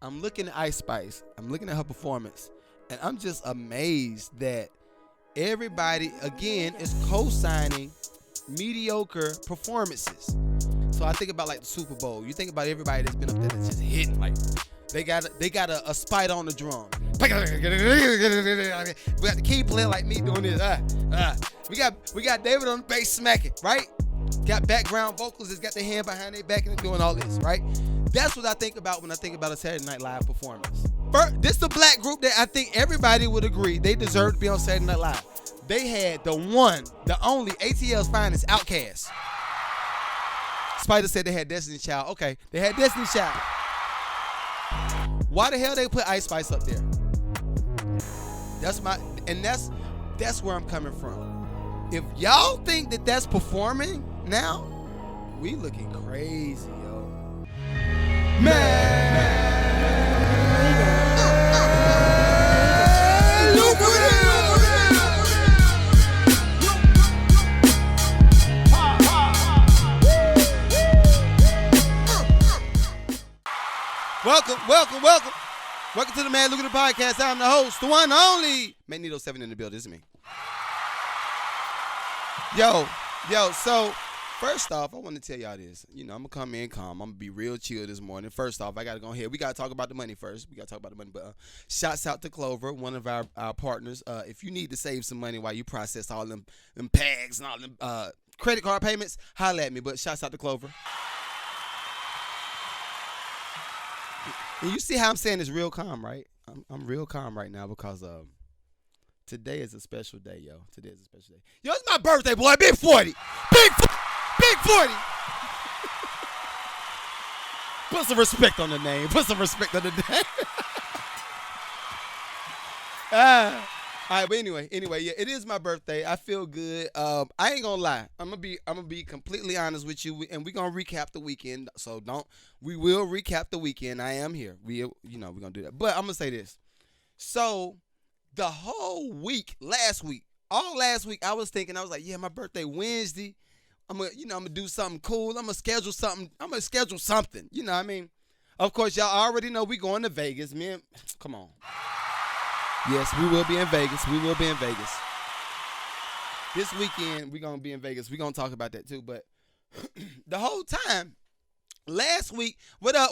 I'm looking at Ice Spice. I'm looking at her performance, and I'm just amazed that everybody again is co-signing mediocre performances. So I think about like the Super Bowl. You think about everybody that's been up there that's just hitting like they got a spider on the drum. We got the key playing like me doing this. We got David on the bass smacking, right? Got background vocals that's got their hand behind their back and doing all this, right? That's what I think about when I think about a Saturday Night Live performance. First, this is a black group that I think everybody would agree they deserve to be on Saturday Night Live. They had the one, the only, ATL's finest, Outkast. Spider said they had Destiny Child. Okay, they had Destiny Child. Why the hell they put Ice Spice up there? That's where I'm coming from. If y'all think that that's performing now, we looking crazy, yo. Man. Welcome. Welcome to the Man Lucrative Podcast. I'm the host, the one, the only Magneto 7 in the building. This is me. Yo, so first off, I want to tell y'all this. I'm going to come in calm. I'm going to be real chill this morning. First off, I got to go ahead. We got to talk about the money first. But shouts out to Clover, one of our partners. If you need to save some money while you process all them pags and all them credit card payments, holla at me. But shouts out to Clover. And you see how I'm saying it's real calm, right? I'm real calm right now because today is a special day, yo. Today is a special day. Yo, it's my birthday, boy. Big 40. Big 40. Put some respect on the name. All right, but anyway, yeah, it is my birthday. I feel good. I ain't gonna lie. I'm gonna be completely honest with you, and we're gonna recap the weekend. So we will recap the weekend. I am here. We're gonna do that. But I'm gonna say this. So the whole week, all last week, I was like, yeah, my birthday Wednesday. I'm gonna do something cool. I'm gonna schedule something. You know what I mean? Of course, y'all already know we going to Vegas, man. Come on. Yes, we will be in Vegas. This weekend, we're going to be in Vegas. We're going to talk about that too. But the whole time, last week, what up?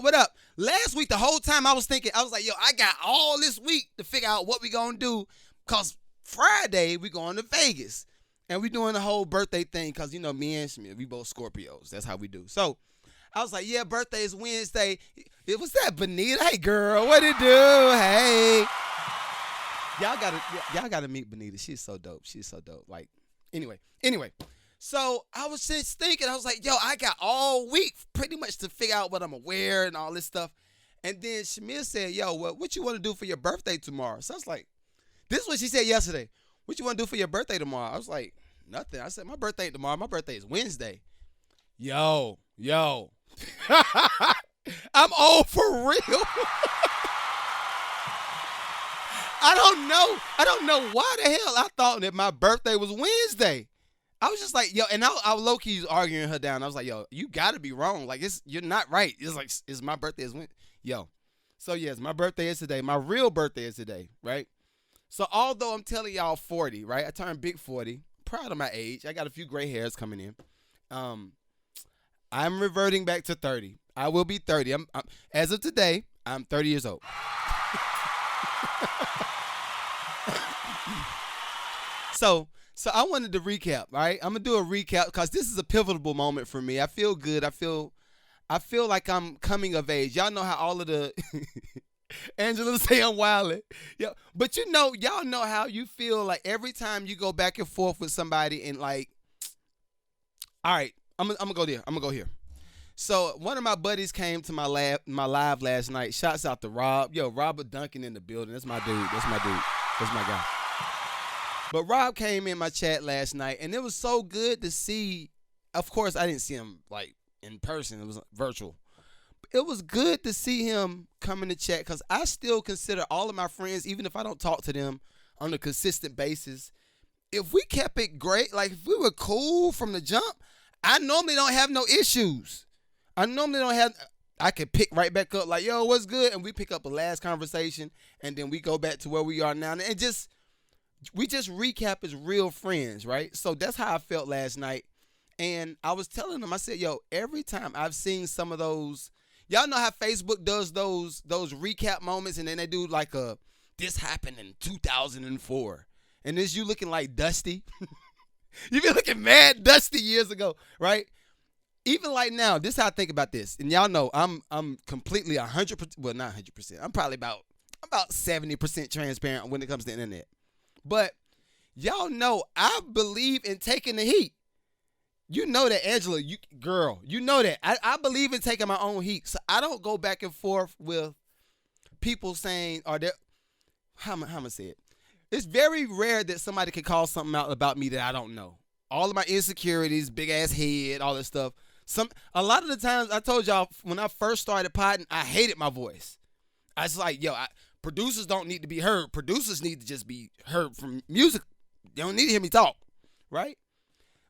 Last week, the whole time I was like, yo, I got all this week to figure out what we going to do because Friday, we going to Vegas. And we doing the whole birthday thing because, me and Smith, we both Scorpios. That's how we do. So I was like, yeah, birthday is Wednesday. It was that Benita. Hey, girl, what it do? Hey. Y'all gotta meet Benita. She's so dope. Like, anyway. So I was just thinking, I was like, yo, I got all week pretty much to figure out what I'm gonna wear and all this stuff. And then Shamir said, yo, what you want to do for your birthday tomorrow? So I was like, this is what she said yesterday. What you want to do for your birthday tomorrow? I was like, nothing. I said, my birthday ain't tomorrow. My birthday is Wednesday. Yo. I'm old for real. I don't know why the hell I thought that my birthday was Wednesday. I was just like, yo, and I low-key was arguing her down. I was like, yo, you gotta be wrong. Like, you're not right. It's like, it's my birthday is Wednesday. Yo. So yes, my birthday is today. My real birthday is today, right? So although I'm telling y'all 40, right? I turned big 40. Proud of my age. I got a few gray hairs coming in. I'm reverting back to 30. I will be 30. I'm as of today, I'm 30 years old. So I wanted to recap, right? I'm gonna do a recap because this is a pivotal moment for me. I feel good. I feel like I'm coming of age. Y'all know how all of the Angela say I'm wildin'. Yeah, but y'all know how you feel like every time you go back and forth with somebody and like, all right, I'm gonna go there. I'm gonna go here. So one of my buddies came to my live last night. Shouts out to Rob. Yo, Robert Duncan in the building. That's my dude. That's my guy. But Rob came in my chat last night, and it was so good to see. Of course, I didn't see him like in person. It was virtual. It was good to see him come in the chat because I still consider all of my friends, even if I don't talk to them on a consistent basis, if we kept it great, like if we were cool from the jump, I normally don't have no issues. I normally don't have, I can pick right back up like, yo, what's good? And we pick up a last conversation and then we go back to where we are now. And we just recap as real friends, right? So that's how I felt last night. And I was telling them, I said, yo, every time I've seen some of those, y'all know how Facebook does those recap moments and then they do like this happened in 2004. And this you looking like Dusty. You been looking mad Dusty years ago, right? Even like now, this is how I think about this. And y'all know I'm completely 100%, well, not 100%. I'm probably about 70% transparent when it comes to the internet. But y'all know I believe in taking the heat. You know that, Angela, you know that. I believe in taking my own heat. So I don't go back and forth with people saying, how am I going to say it? It's very rare that somebody can call something out about me that I don't know. All of my insecurities, big ass head, all this stuff. A lot of the times I told y'all when I first started potting, I hated my voice. I was like, yo, producers don't need to be heard. Producers need to just be heard from music. They don't need to hear me talk, right?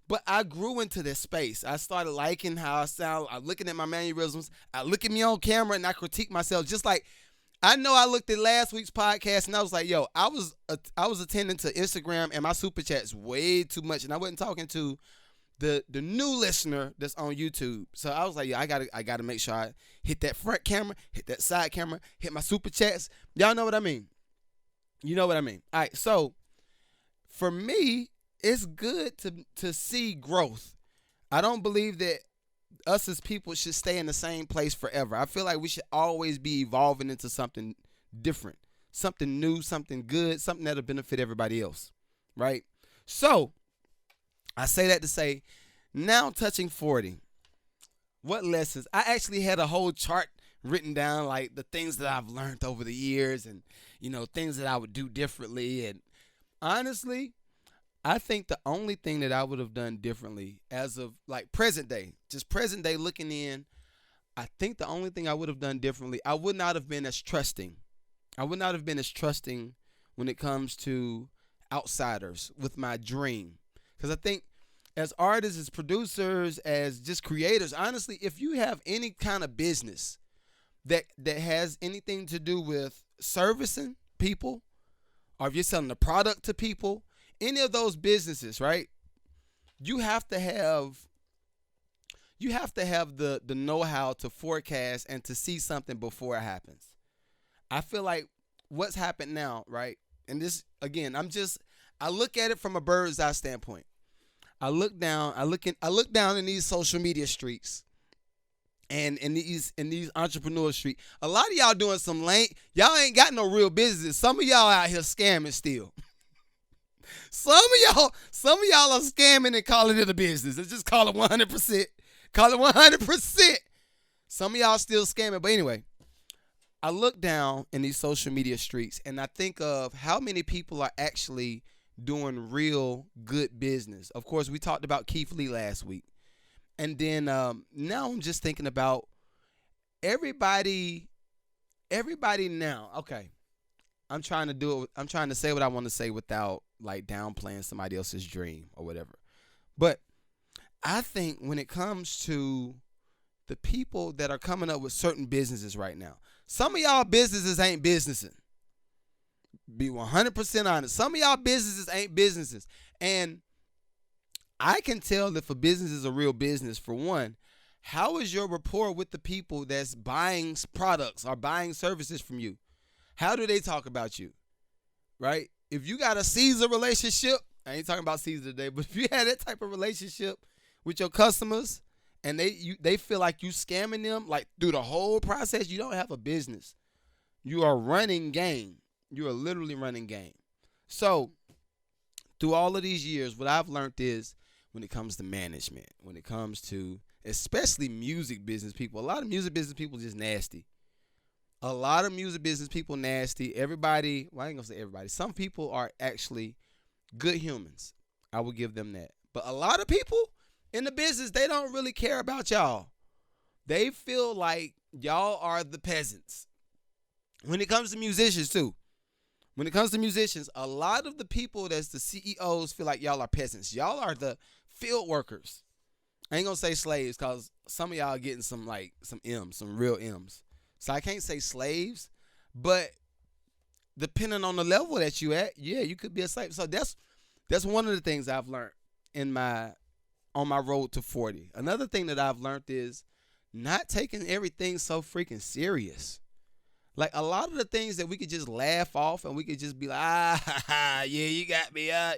But I grew into this space. I started liking how I sound. I looking at my mannerisms. I look at me on camera and I critique myself. Just like I know I looked at last week's podcast and I was like, yo, I was attending to Instagram and my super chats way too much, and I wasn't talking to the new listener that's on YouTube. So I was like, yeah, I gotta make sure I hit that front camera, hit that side camera, hit my super chats. Y'all know what I mean. You know what I mean. All right, so for me, it's good to see growth. I don't believe that us as people should stay in the same place forever. I feel like we should always be evolving into something different, something new, something good, something that'll benefit everybody else, right? So I say that to say, now touching 40, what lessons? I actually had a whole chart written down, like the things that I've learned over the years and, things that I would do differently. And honestly, I think the only thing that I would have done differently as of like present day looking in, I think the only thing I would have done differently, I would not have been as trusting. I would not have been as trusting when it comes to outsiders with my dream. Because I think as artists, as producers, as just creators, honestly, if you have any kind of business that has anything to do with servicing people, or if you're selling a product to people, any of those businesses, right? You have to have the know-how to forecast and to see something before it happens. I feel like what's happened now, right? And this, again, I look at it from a bird's eye standpoint. I look down in these social media streets and in these entrepreneur street. A lot of y'all doing some y'all ain't got no real business. Some of y'all out here scamming still. Some of y'all are scamming and calling it a business. Let's just call it 100%. Call it 100%. Some of y'all still scamming. But anyway, I look down in these social media streets and I think of how many people are actually doing real good business. Of course, we talked about Keith Lee last week. And then now I'm just thinking about everybody now. Okay. I'm trying to say what I want to say without like downplaying somebody else's dream or whatever. But I think when it comes to the people that are coming up with certain businesses right now, some of y'all businesses ain't businessing. Be 100% honest. Some of y'all businesses ain't businesses. And I can tell if a business is a real business, for one, how is your rapport with the people that's buying products or buying services from you? How do they talk about you, right? If you got a Caesar relationship, I ain't talking about Caesar today, but if you had that type of relationship with your customers and they feel like you scamming them, like through the whole process, you don't have a business. You are running game. You are literally running game. So through all of these years, what I've learned is when it comes to management, when it comes to especially music business people, a lot of music business people just nasty. A lot of music business people nasty. Everybody, well, I ain't gonna say everybody. Some people are actually good humans. I will give them that. But a lot of people in the business, they don't really care about y'all. They feel like y'all are the peasants. When it comes to musicians too. When it comes to musicians, a lot of the people that's the CEOs feel like y'all are peasants. Y'all are the field workers. I ain't gonna say slaves because some of y'all are getting some like some M's, some real M's. So I can't say slaves, but depending on the level that you at, yeah, you could be a slave. So that's one of the things I've learned in my on my road to 40. Another thing that I've learned is not taking everything so freaking serious. Like a lot of the things that we could just laugh off and we could just be like, yeah, you got me, a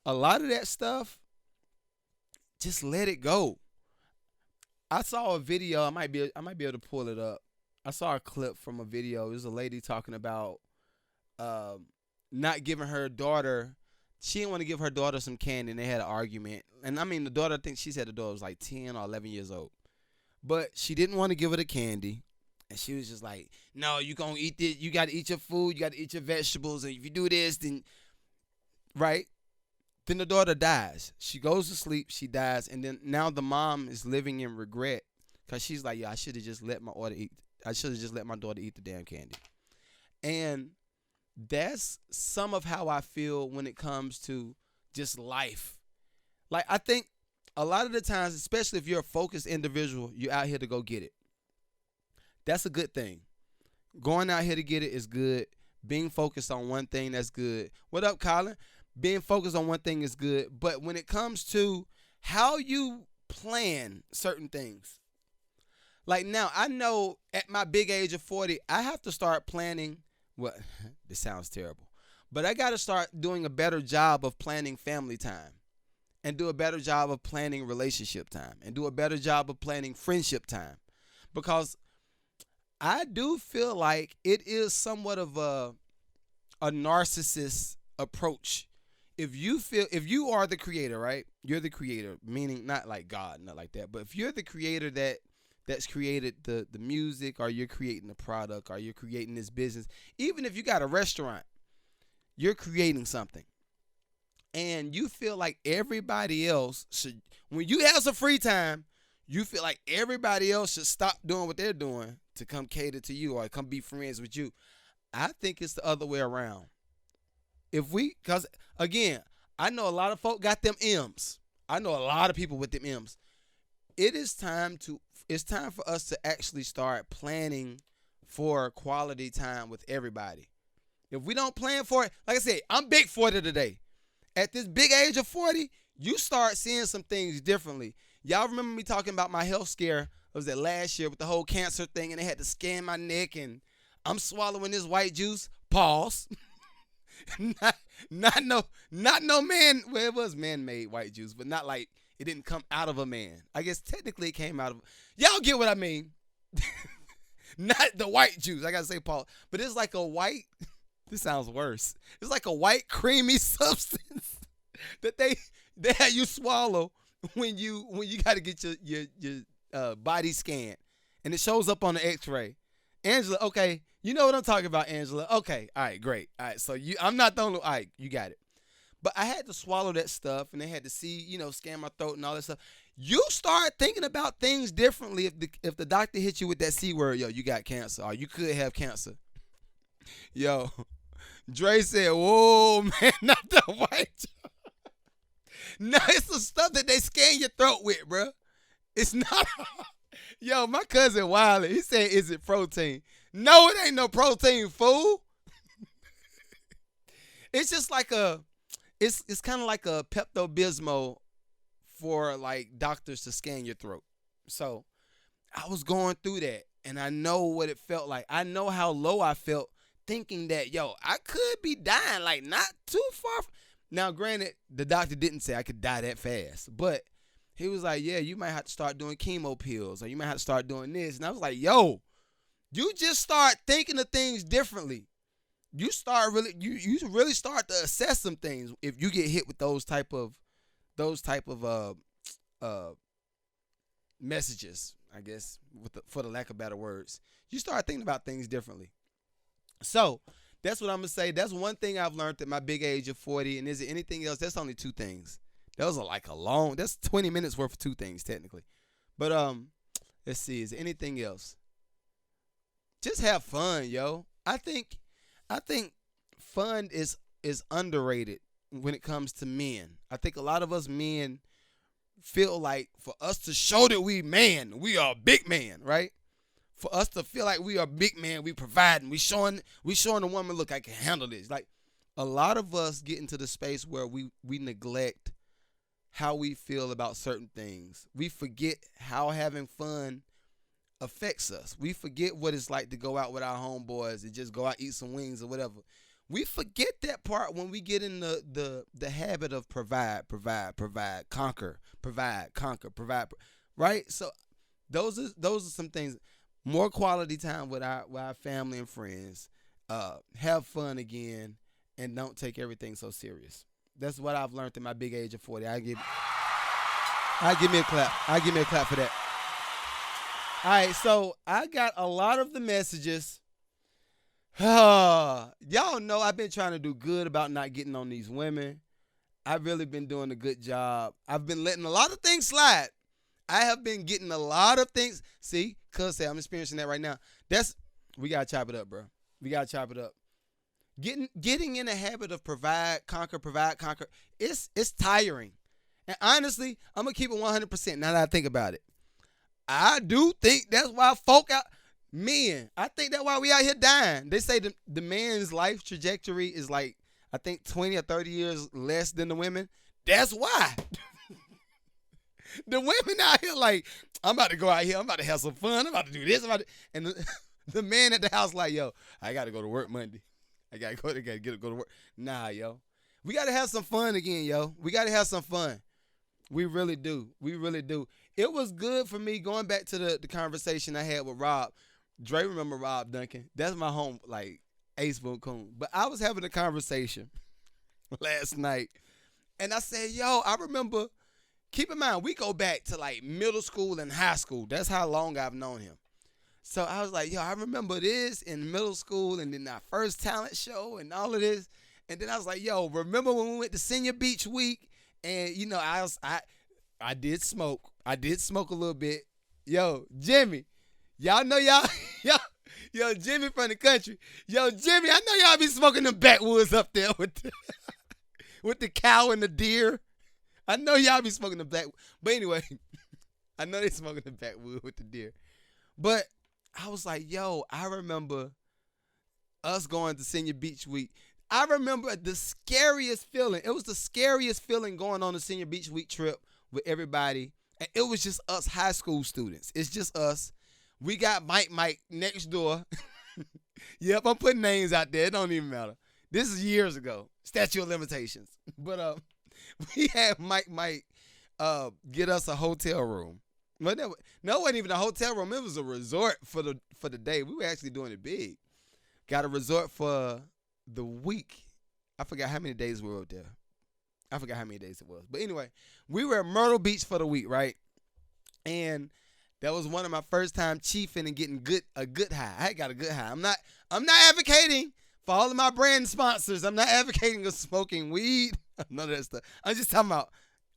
lot of that stuff, just let it go. I saw a video. I might be able to pull it up. I saw a clip from a video. There's a lady talking about not giving her daughter. She didn't want to give her daughter some candy, and they had an argument. And I mean, the daughter, I think she said the daughter was like 10 or 11 years old, but she didn't want to give her the candy, and she was just like, "No, you gonna eat this. You gotta eat your food. You gotta eat your vegetables. And if you do this, then right." Then the daughter dies. She goes to sleep. She dies, and then now the mom is living in regret because she's like, "Yeah, I should have just let my daughter eat. I should have just let my daughter eat the damn candy." And that's some of how I feel when it comes to just life. Like I think a lot of the times, especially if you're a focused individual, you're out here to go get it. That's a good thing. Going out here to get it is good. Being focused on one thing, that's good. What up, Colin? Being focused on one thing is good. But when it comes to how you plan certain things, like now, I know at my big age of 40, I have to start planning. What? This sounds terrible. But I got to start doing a better job of planning family time and do a better job of planning relationship time and do a better job of planning friendship time. Because I do feel like it is somewhat of a narcissist approach. If you are the creator, right? You're the creator, meaning not like God, not like that. But if you're the creator that's created the music, or you're creating the product, or you're creating this business, even if you got a restaurant, you're creating something. And you feel like everybody else should, when you have some free time, you feel like everybody else should stop doing what they're doing to come cater to you or come be friends with you. I think it's the other way around. Because again, I know a lot of folk got them M's. I know a lot of people with them M's. It's time for us to actually start planning for quality time with everybody. If we don't plan for it, like I said, I'm big 40 today. At this big age of 40, you start seeing some things differently. Y'all remember me talking about my health scare? Was that last year with the whole cancer thing, and they had to scan my neck, and I'm swallowing this white juice. Pause. not no man. Well, it was man-made white juice, but not like it didn't come out of a man. I guess technically it came out of. Y'all get what I mean? Not the white juice. I gotta say Paul, but it's like a white. This sounds worse. It's like a white creamy substance that they have you swallow when you gotta get your body scanned, and it shows up on the X-ray. Angela, okay, you know what I'm talking about, Angela. Okay, all right, great. All right, so I'm not the only. All right, you got it. But I had to swallow that stuff, and they had to scan my throat and all that stuff. You start thinking about things differently if the doctor hits you with that C word, yo, you got cancer, or you could have cancer. Yo, Dre said, whoa, man, not the white. No, it's the stuff that they scan your throat with, bro. It's not. Yo, my cousin Wiley, he said, is it protein? No, it ain't no protein, fool. It's just like it's kind of like a Pepto-Bismol for like doctors to scan your throat. So I was going through that, and I know what it felt like. I know how low I felt thinking that, yo, I could be dying, like not too far. Now, granted, the doctor didn't say I could die that fast, but he was like, yeah, you might have to start doing chemo pills, or you might have to start doing this. And I was like, yo, you just start thinking of things differently. You really start to assess some things if you get hit with those type of messages, I guess, for the lack of better words. You start thinking about things differently. So that's what I'm gonna say. That's one thing I've learned at my big age of 40. And is it anything else? That's only two things. Those are like that's 20 minutes worth of two things technically. But let's see. Is there anything else? Just have fun, yo. I think fun is underrated when it comes to men. I think a lot of us men feel like for us to show that we are a big man, right? For us to feel like we are big man, we providing, we showing the woman, look, I can handle this. Like a lot of us get into the space where we neglect how we feel about certain things. We forget how having fun affects us. We forget what it's like to go out with our homeboys and just go out eat some wings or whatever. We forget that part when we get in the habit of provide, conquer, provide, right? So those are some things. More quality time with our family and friends. Have fun again, and don't take everything so serious. That's what I've learned in my big age of 40. I give me a clap. I give me a clap for that. All right, so I got a lot of the messages. Y'all know I've been trying to do good about not getting on these women. I've really been doing a good job. I've been letting a lot of things slide. I have been getting a lot of things. See, cuz say I'm experiencing that right now. We gotta chop it up, bro. We gotta chop it up. Getting in a habit of provide, conquer. It's tiring. And honestly, I'm gonna keep it 100%. Now that I think about it, I do think that's why folk out. Men, I think that's why we out here dying. They say the man's life trajectory is like, I think 20 or 30 years less than the women. That's why. The women out here like, I'm about to go out here. I'm about to have some fun. I'm about to do this. And the man at the house like, yo, I got to go to work Monday. I got to go to work. Nah, yo. We got to have some fun again, yo. We got to have some fun. We really do. We really do. It was good for me going back to the conversation I had with Rob. Dre remember Rob Duncan. That's my home, like, Ace Boon Coon. But I was having a conversation last night, and I said, yo, I remember, keep in mind, we go back to, like, middle school and high school. That's how long I've known him. So I was like, yo, I remember this in middle school and then our first talent show and all of this. And then I was like, yo, remember when we went to Senior Beach Week? And, you know, I did smoke. I did smoke a little bit. Yo, Jimmy. Y'all know yo, Jimmy from the country. Yo, Jimmy, I know y'all be smoking them backwoods up there with the cow and the deer. I know y'all be smoking the black. But anyway, I know they smoking the backwood with the deer. But I was like, yo, I remember us going to Senior Beach Week. I remember the scariest feeling. It was the scariest feeling going on the Senior Beach Week trip with everybody. And it was just us high school students. It's just us. We got Mike next door. Yep, I'm putting names out there. It don't even matter. This is years ago. Statute of limitations. But we had Mike get us a hotel room. But no, it wasn't even a hotel room. It was a resort for the day. We were actually doing it big. Got a resort for the week. I forgot how many days we were out there. I forgot how many days it was. But anyway, we were at Myrtle Beach for the week, right? And that was one of my first time chiefing and getting a good high. I got a good high. I'm not advocating for all of my brand sponsors. I'm not advocating of smoking weed. None of that stuff. I'm just talking about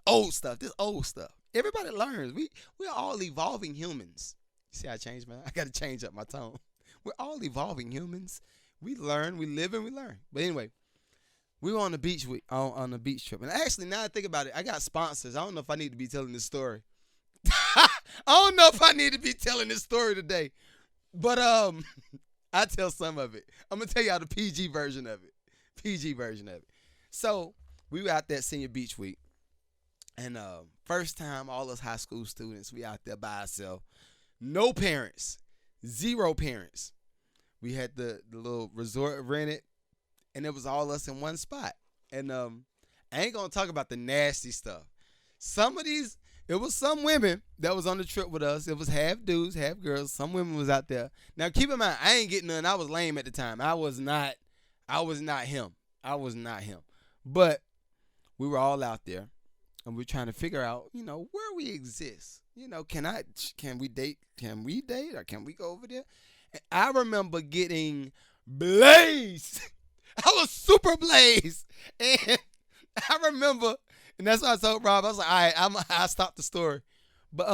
old stuff. This old stuff. Everybody learns. We're all evolving humans. You see how I changed, man? I got to change up my tone. We're all evolving humans. We learn, we live, and we learn. But anyway, we were on the beach on the beach trip. And actually, now I think about it, I got sponsors. I don't know if I need to be telling this story. I don't know if I need to be telling this story today. But I tell some of it. I'm going to tell y'all the PG version of it. So we were out there at Senior Beach Week. And first time all us high school students, we out there by ourselves. No parents. Zero parents. We had the little resort rented. And it was all us in one spot. And I ain't going to talk about the nasty stuff. It was some women that was on the trip with us. It was half dudes, half girls. Some women was out there. Now, keep in mind, I ain't getting none. I was lame at the time. I was not him. But we were all out there, and we're trying to figure out, where we exist. Can we date? Or can we go over there? And I remember getting blazed. I was super blazed. And I remember... And that's why I told Rob, I was like, all right, I'll stop the story. But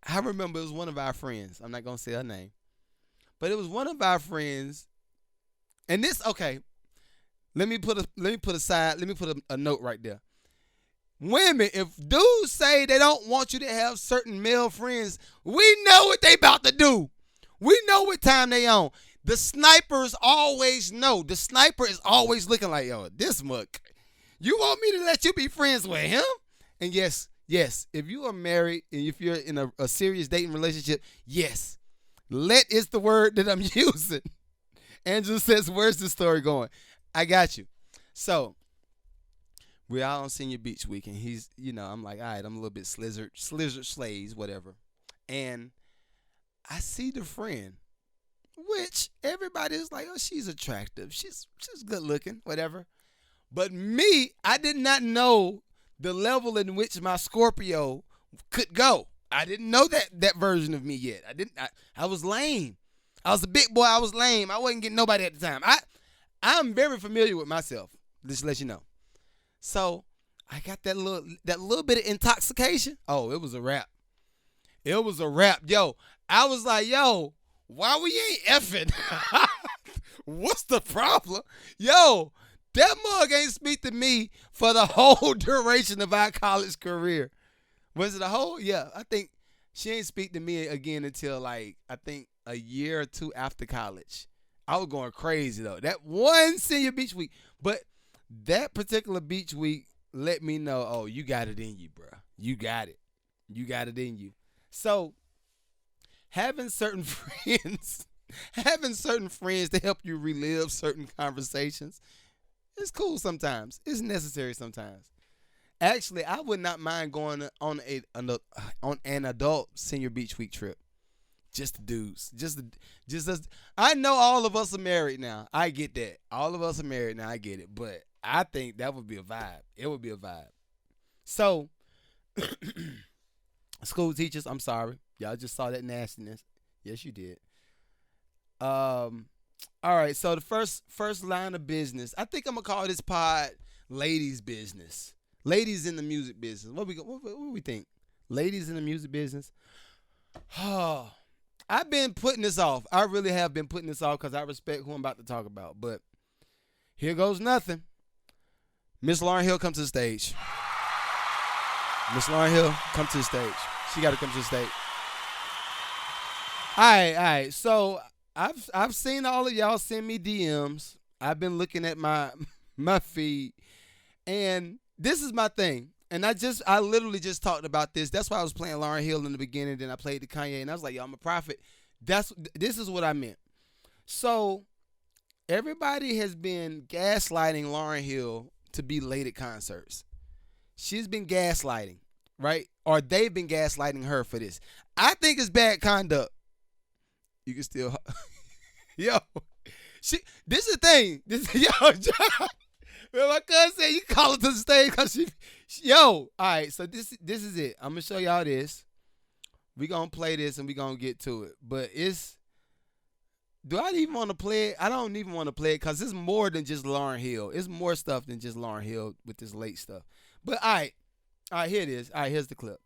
I remember it was one of our friends. I'm not going to say her name. But it was one of our friends. And this, okay, let me put a note right there. Women, if dudes say they don't want you to have certain male friends, we know what they about to do. We know what time they on. The snipers always know. The sniper is always looking like, yo, this muck. You want me to let you be friends with him? And yes, if you are married and if you're in a serious dating relationship, yes. Let is the word that I'm using. Andrew says, where's the story going? I got you. So, we're out on Senior Beach Week, and he's, I'm like, all right, I'm a little bit slizzard slays, whatever. And I see the friend, which everybody is like, oh, she's attractive. She's good looking, whatever. But me, I did not know the level in which my Scorpio could go. I didn't know that version of me yet. I was lame. I was a big boy. I was lame. I wasn't getting nobody at the time. I'm very familiar with myself. Just to let you know. So I got that little bit of intoxication. Oh, it was a wrap. It was a wrap. Yo, I was like, yo, why we ain't effing? What's the problem? Yo, that mug ain't speak to me for the whole duration of our college career. Was it a whole? Yeah, I think she ain't speak to me again until I think a year or two after college. I was going crazy though. That one Senior Beach Week. But that particular beach week let me know, oh, you got it in you, bro. You got it. You got it in you. So having certain friends to help you relive certain conversations, it's cool sometimes. It's necessary sometimes. Actually, I would not mind going on an adult Senior Beach Week trip. Just the dudes. Just us. I know all of us are married now. I get that. All of us are married now. I get it. But I think that would be a vibe. It would be a vibe. So, school teachers, I'm sorry. Y'all just saw that nastiness. Yes, you did. All right. So the first line of business. I think I'm gonna call this pod "Ladies Business." Ladies in the music business. What we think? Ladies in the music business. Oh, I've been putting this off. I really have been putting this off because I respect who I'm about to talk about. But here goes nothing. Miss Lauryn Hill, come to the stage. Miss Lauryn Hill, come to the stage. She got to come to the stage. All right. So I've seen all of y'all send me DMs. I've been looking at my feed, and this is my thing. And I literally just talked about this. That's why I was playing Lauryn Hill in the beginning. Then I played the Kanye, and I was like, yo, I'm a prophet. This is what I meant. So everybody has been gaslighting Lauryn Hill to be late at concerts. She's been gaslighting, right? Or they've been gaslighting her for this. I think it's bad conduct. You can still, yo, this is the thing. Yo, John. Well, my cousin said you call her to the stage because yo, all right, so this is it. I'm going to show y'all this. We going to play this and we going to get to it. But do I even want to play it? I don't even want to play it because it's more than just Lauryn Hill. It's more stuff than just Lauryn Hill with this late stuff. But all right, here it is. All right, here's the clip.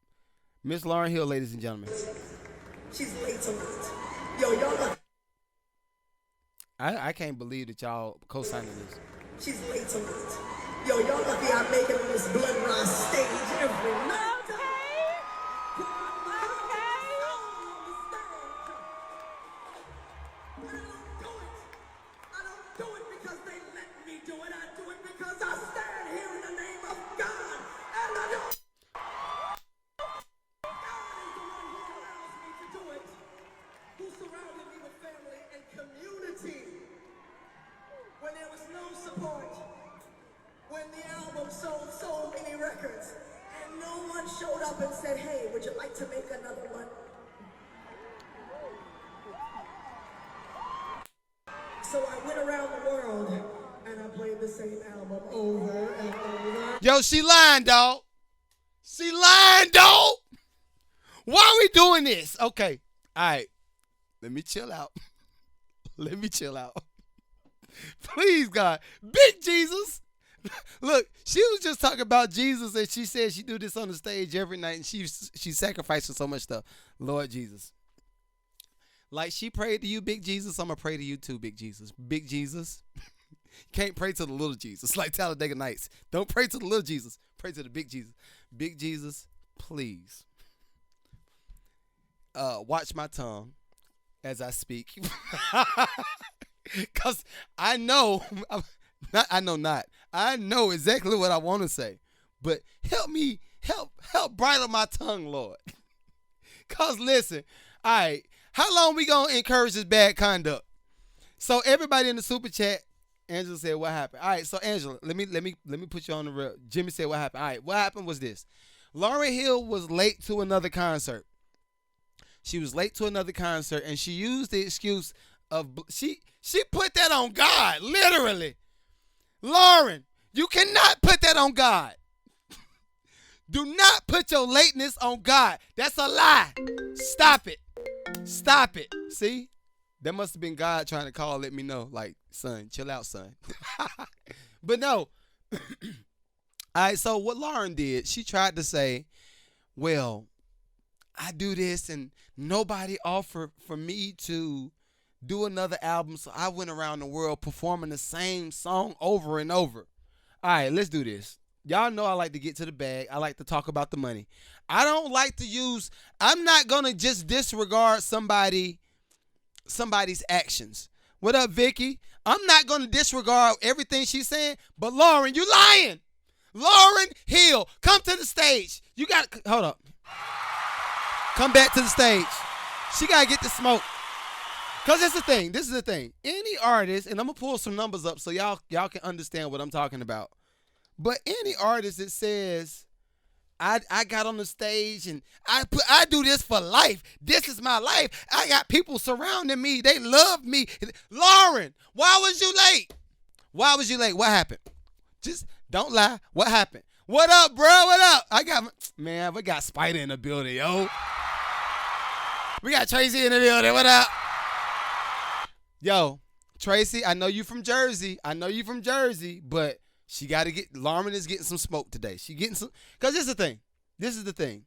Miss Lauryn Hill, ladies and gentlemen. She's late tonight. Yo, y'all. I can't believe that y'all co-signing this. She's late tonight. Yo, y'all lucky I make it on this blood rise stage every night. I don't do it because they let me do it. I do it because I stand here in the name of God. And I don't. God is the one who allows me to do it. Who surrounded me with family and community. When there was no support, when the album sold so many records, and no one showed up and said, hey, would you like to make another one? So I went around the world, and I played the same album over and over. Yo, she lying, dog. She lying, dog. Why are we doing this? Okay, all right. Let me chill out. Let me chill out. Please, God. Big Jesus. Look, she was just talking about Jesus, and she said she do this on the stage every night, and she sacrificed for so much stuff. Lord Jesus. Like she prayed to you, Big Jesus, I'm going to pray to you too, Big Jesus. Big Jesus. Can't pray to the little Jesus like Talladega Nights. Don't pray to the little Jesus. Pray to the big Jesus. Big Jesus, please. Watch my tongue as I speak. Cause I know, I know exactly what I want to say. But help me, help bridle my tongue, Lord. Cause listen, all right, how long we gonna encourage this bad conduct? So everybody in the super chat, Angela said, "What happened?" All right, so Angela, let me put you on the real. Jimmy said, "What happened?" All right, what happened was this: Lauryn Hill was late to another concert. She was late to another concert, and she used the excuse of she put that on God, literally. Lauryn, you cannot put that on God. Do not put your lateness on God. That's a lie. Stop it. Stop it. See? That must have been God trying to call, let me know. Like, son, chill out, son. But no. All right, so what Lauryn did, she tried to say, well, I do this and nobody offered for me to do another album, so I went around the world performing the same song over and over. All right, let's do this. Y'all know I like to get to the bag. I like to talk about the money. I don't like to I'm not going to just disregard somebody's actions. What up, Vicky? I'm not going to disregard everything she's saying, but Lauryn, you lying. Lauryn Hill, come to the stage. You got to, hold up. Come back to the stage. She got to get the smoke. Because this is the thing. Any artist, and I'm going to pull some numbers up so y'all can understand what I'm talking about. But any artist that says, I got on the stage and I do this for life. This is my life. I got people surrounding me. They love me. Lauryn, why was you late? Why was you late? What happened? Just don't lie. What happened? What up, bro? What up? We got Spider in the building, yo. We got Tracy in the building. What up? Yo, Tracy, I know you from Jersey. But she got to Lauryn is getting some smoke today. She getting some, because this is the thing.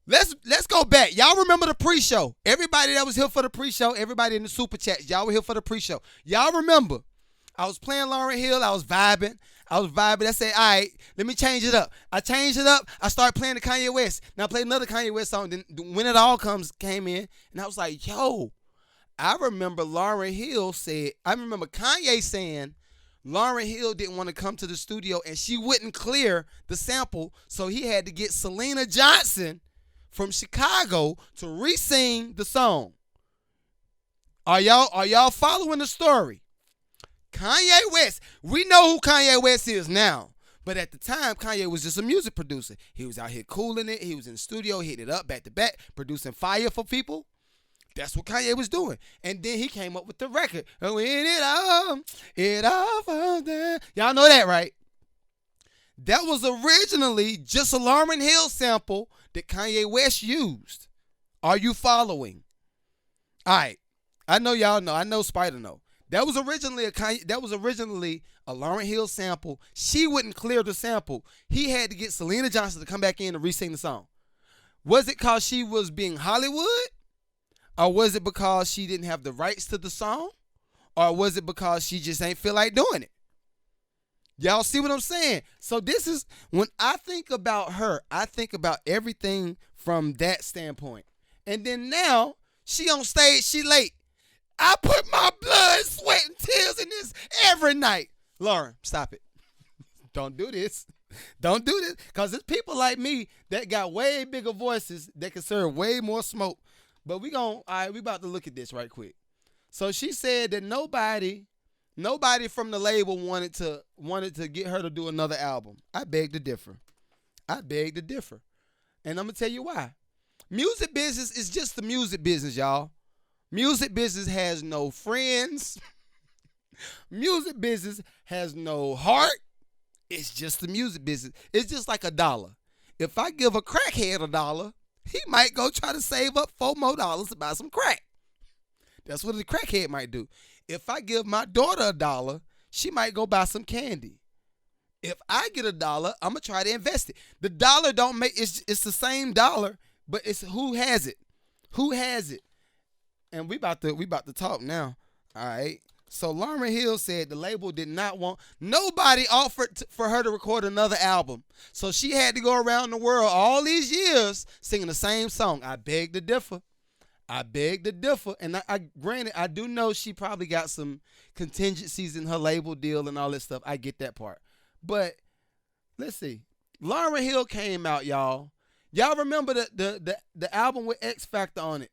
Let's go back. Y'all remember the pre-show. Everybody that was here for the pre-show, everybody in the super chat, y'all were here for the pre-show. Y'all remember, I was playing Lauryn Hill. I was vibing. I said, all right, let me change it up. I changed it up. I started playing the Kanye West. Now I played another Kanye West song. Then When It All came in, and I was like, yo, I remember Kanye saying, Lauryn Hill didn't want to come to the studio and she wouldn't clear the sample, so he had to get Selena Johnson from Chicago to re-sing the song. Are y'all following the story? Kanye West, we know who Kanye West is now, but at the time, Kanye was just a music producer. He was out here cooling it. He was in the studio, hitting it up back to back, producing fire for people. That's what Kanye was doing. And then he came up with the record. When it all falls down. Y'all know that, right? That was originally just a Lauryn Hill sample that Kanye West used. Are you following? All right. I know y'all know. I know Spider know. That was originally a Lauryn Hill sample. She wouldn't clear the sample. He had to get Selena Johnson to come back in and re-sing the song. Was it because she was being Hollywood? Or was it because she didn't have the rights to the song? Or was it because she just ain't feel like doing it? Y'all see what I'm saying? So this is, when I think about her, I think about everything from that standpoint. And then now, she on stage, she late. I put my blood, sweat, and tears in this every night. Lauryn, stop it. Don't do this. Don't do this. Because it's people like me that got way bigger voices that can serve way more smoke. But we about to look at this right quick. So she said that nobody from the label wanted to get her to do another album. I beg to differ. And I'm going to tell you why. Music business is just the music business, y'all. Music business has no friends. Music business has no heart. It's just the music business. It's just like $1. If I give a crackhead $1, he might go try to save up $4 more to buy some crack. That's what a crackhead might do. If I give my daughter $1, she might go buy some candy. If I get $1, I'm gonna try to invest it. The dollar don't make it's the same dollar, but it's who has it. Who has it? And we about to talk now. All right. So Lauryn Hill said the label did not want, nobody offered for her to record another album. So she had to go around the world all these years singing the same song. I beg to differ. I beg to differ. And granted, I do know she probably got some contingencies in her label deal and all that stuff. I get that part. But let's see. Lauryn Hill came out, y'all. Y'all remember the album with X Factor on it?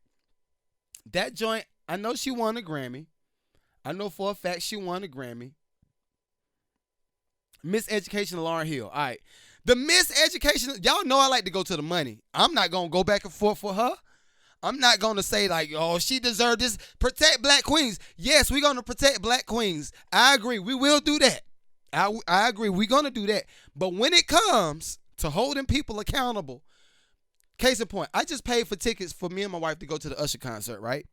That joint, I know she won a Grammy. I know for a fact she won a Grammy. Miss Education of Lauryn Hill. All right. The Miss Education, y'all know I like to go to the money. I'm not going to go back and forth for her. I'm not going to say like, oh, she deserved this. Protect black queens. Yes, we're going to protect black queens. I agree. We will do that. I agree. We're going to do that. But when it comes to holding people accountable, case in point, I just paid for tickets for me and my wife to go to the Usher concert, right?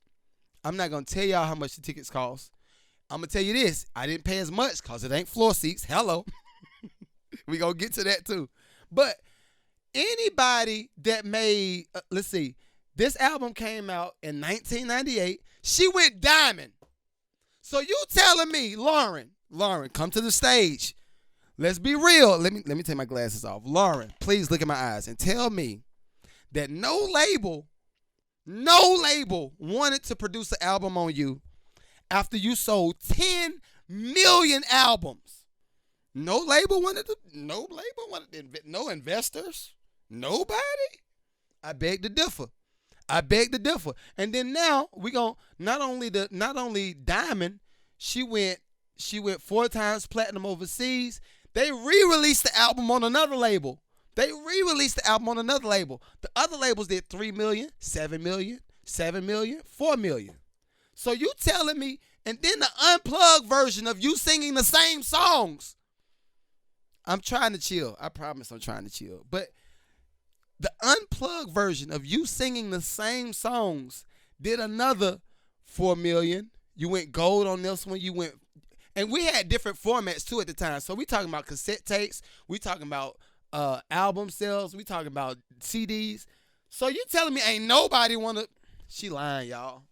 I'm not going to tell y'all how much the tickets cost. I'm going to tell you this. I didn't pay as much because it ain't floor seats. Hello. We going to get to that too. But anybody that made, let's see, this album came out in 1998. She went diamond. So you telling me, Lauryn, come to the stage. Let's be real. Let me take my glasses off. Lauryn, please look in my eyes and tell me that no label wanted to produce an album on you after you sold 10 million albums. No investors, nobody. I beg to differ. And then now we gon' not only diamond, she went 4 times platinum overseas. They re-released the album on another label. The other labels did 3 million, 7 million, 7 million, 4 million. So you telling me, and then the unplugged version of you singing the same songs. I'm trying to chill. I promise I'm trying to chill. But the unplugged version of you singing the same songs did another 4 million. You went gold on this one. And we had different formats too at the time. So we talking about cassette tapes. We talking about album sales. We talking about CDs. So you telling me ain't nobody wanna? She lying, y'all.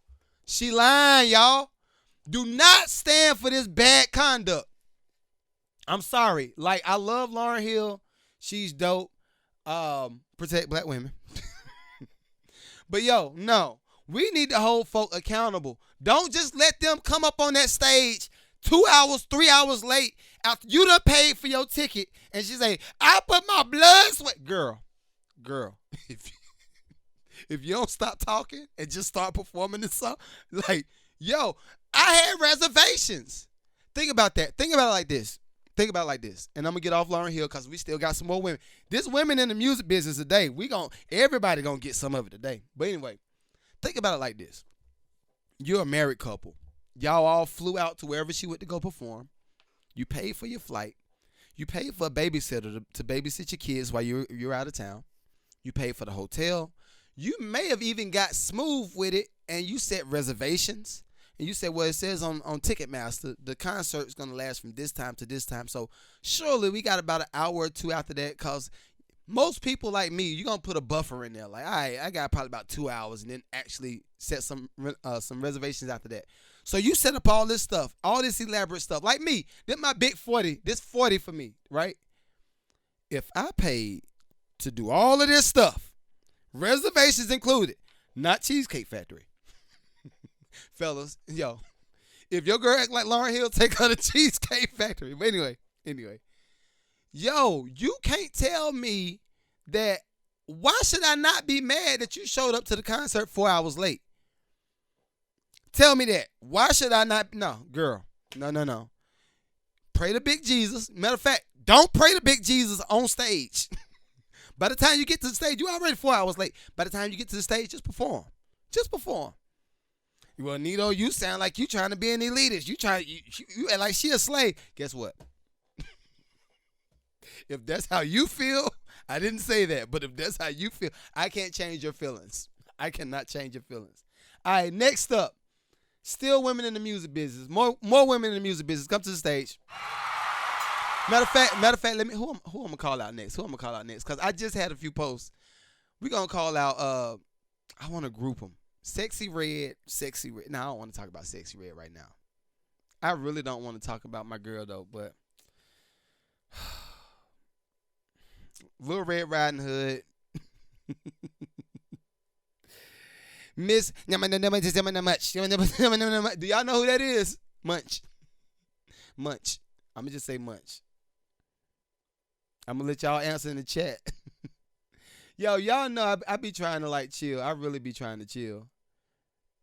Do not stand for this bad conduct. I'm sorry. Like, I love Lauryn Hill. She's dope. Protect black women. But yo, no. We need to hold folk accountable. Don't just let them come up on that stage 2 hours, 3 hours late after you done paid for your ticket and she say, I put my blood, sweat. Girl, if you don't stop talking and just start performing this song, like, yo, I had reservations. Think about that. Think about it like this. And I'm going to get off Lauryn Hill because we still got some more women. There's women in the music business today. Everybody going to get some of it today. But anyway, think about it like this. You're a married couple. Y'all all flew out to wherever she went to go perform. You paid for your flight. You paid for a babysitter to babysit your kids while you're out of town. You paid for the hotel. You may have even got smooth with it and you set reservations. And you said, well, it says on Ticketmaster, the concert is going to last from this time to this time. So surely we got about an hour or two after that because most people like me, you're going to put a buffer in there. Like, all right, I got probably about 2 hours and then actually set some reservations after that. So you set up all this stuff, all this elaborate stuff. Like me, this my big 40. This 40 for me, right? If I paid to do all of this stuff, reservations included, not Cheesecake Factory. Fellas, yo, if your girl act like Lauryn Hill, take her to Cheesecake Factory. But anyway, yo, you can't tell me that. Why should I not be mad that you showed up to the concert 4 hours late? Tell me that. Why should I not? No, girl. No. Pray to Big Jesus. Matter of fact, don't pray to Big Jesus on stage. By the time you get to the stage, you already 4 hours late. By the time you get to the stage, just perform. Well, Nito, you sound like you trying to be an elitist. You act like she a slave. Guess what? If that's how you feel, I didn't say that, but if that's how you feel, I can't change your feelings. I cannot change your feelings. All right, next up, still women in the music business. More women in the music business. Come to the stage. Matter of fact, let me. Who I'm gonna call out next? Because I just had a few posts. We're gonna call out. I want to group them. Sexy Red. No, I don't want to talk about Sexy Red right now. I really don't want to talk about my girl though, but Little Red Riding Hood, Miss. Do y'all know who that is? Munch. Munch. I'm gonna just say Munch. I'm gonna let y'all answer in the chat. Yo, y'all know I be trying to like chill. I really be trying to chill.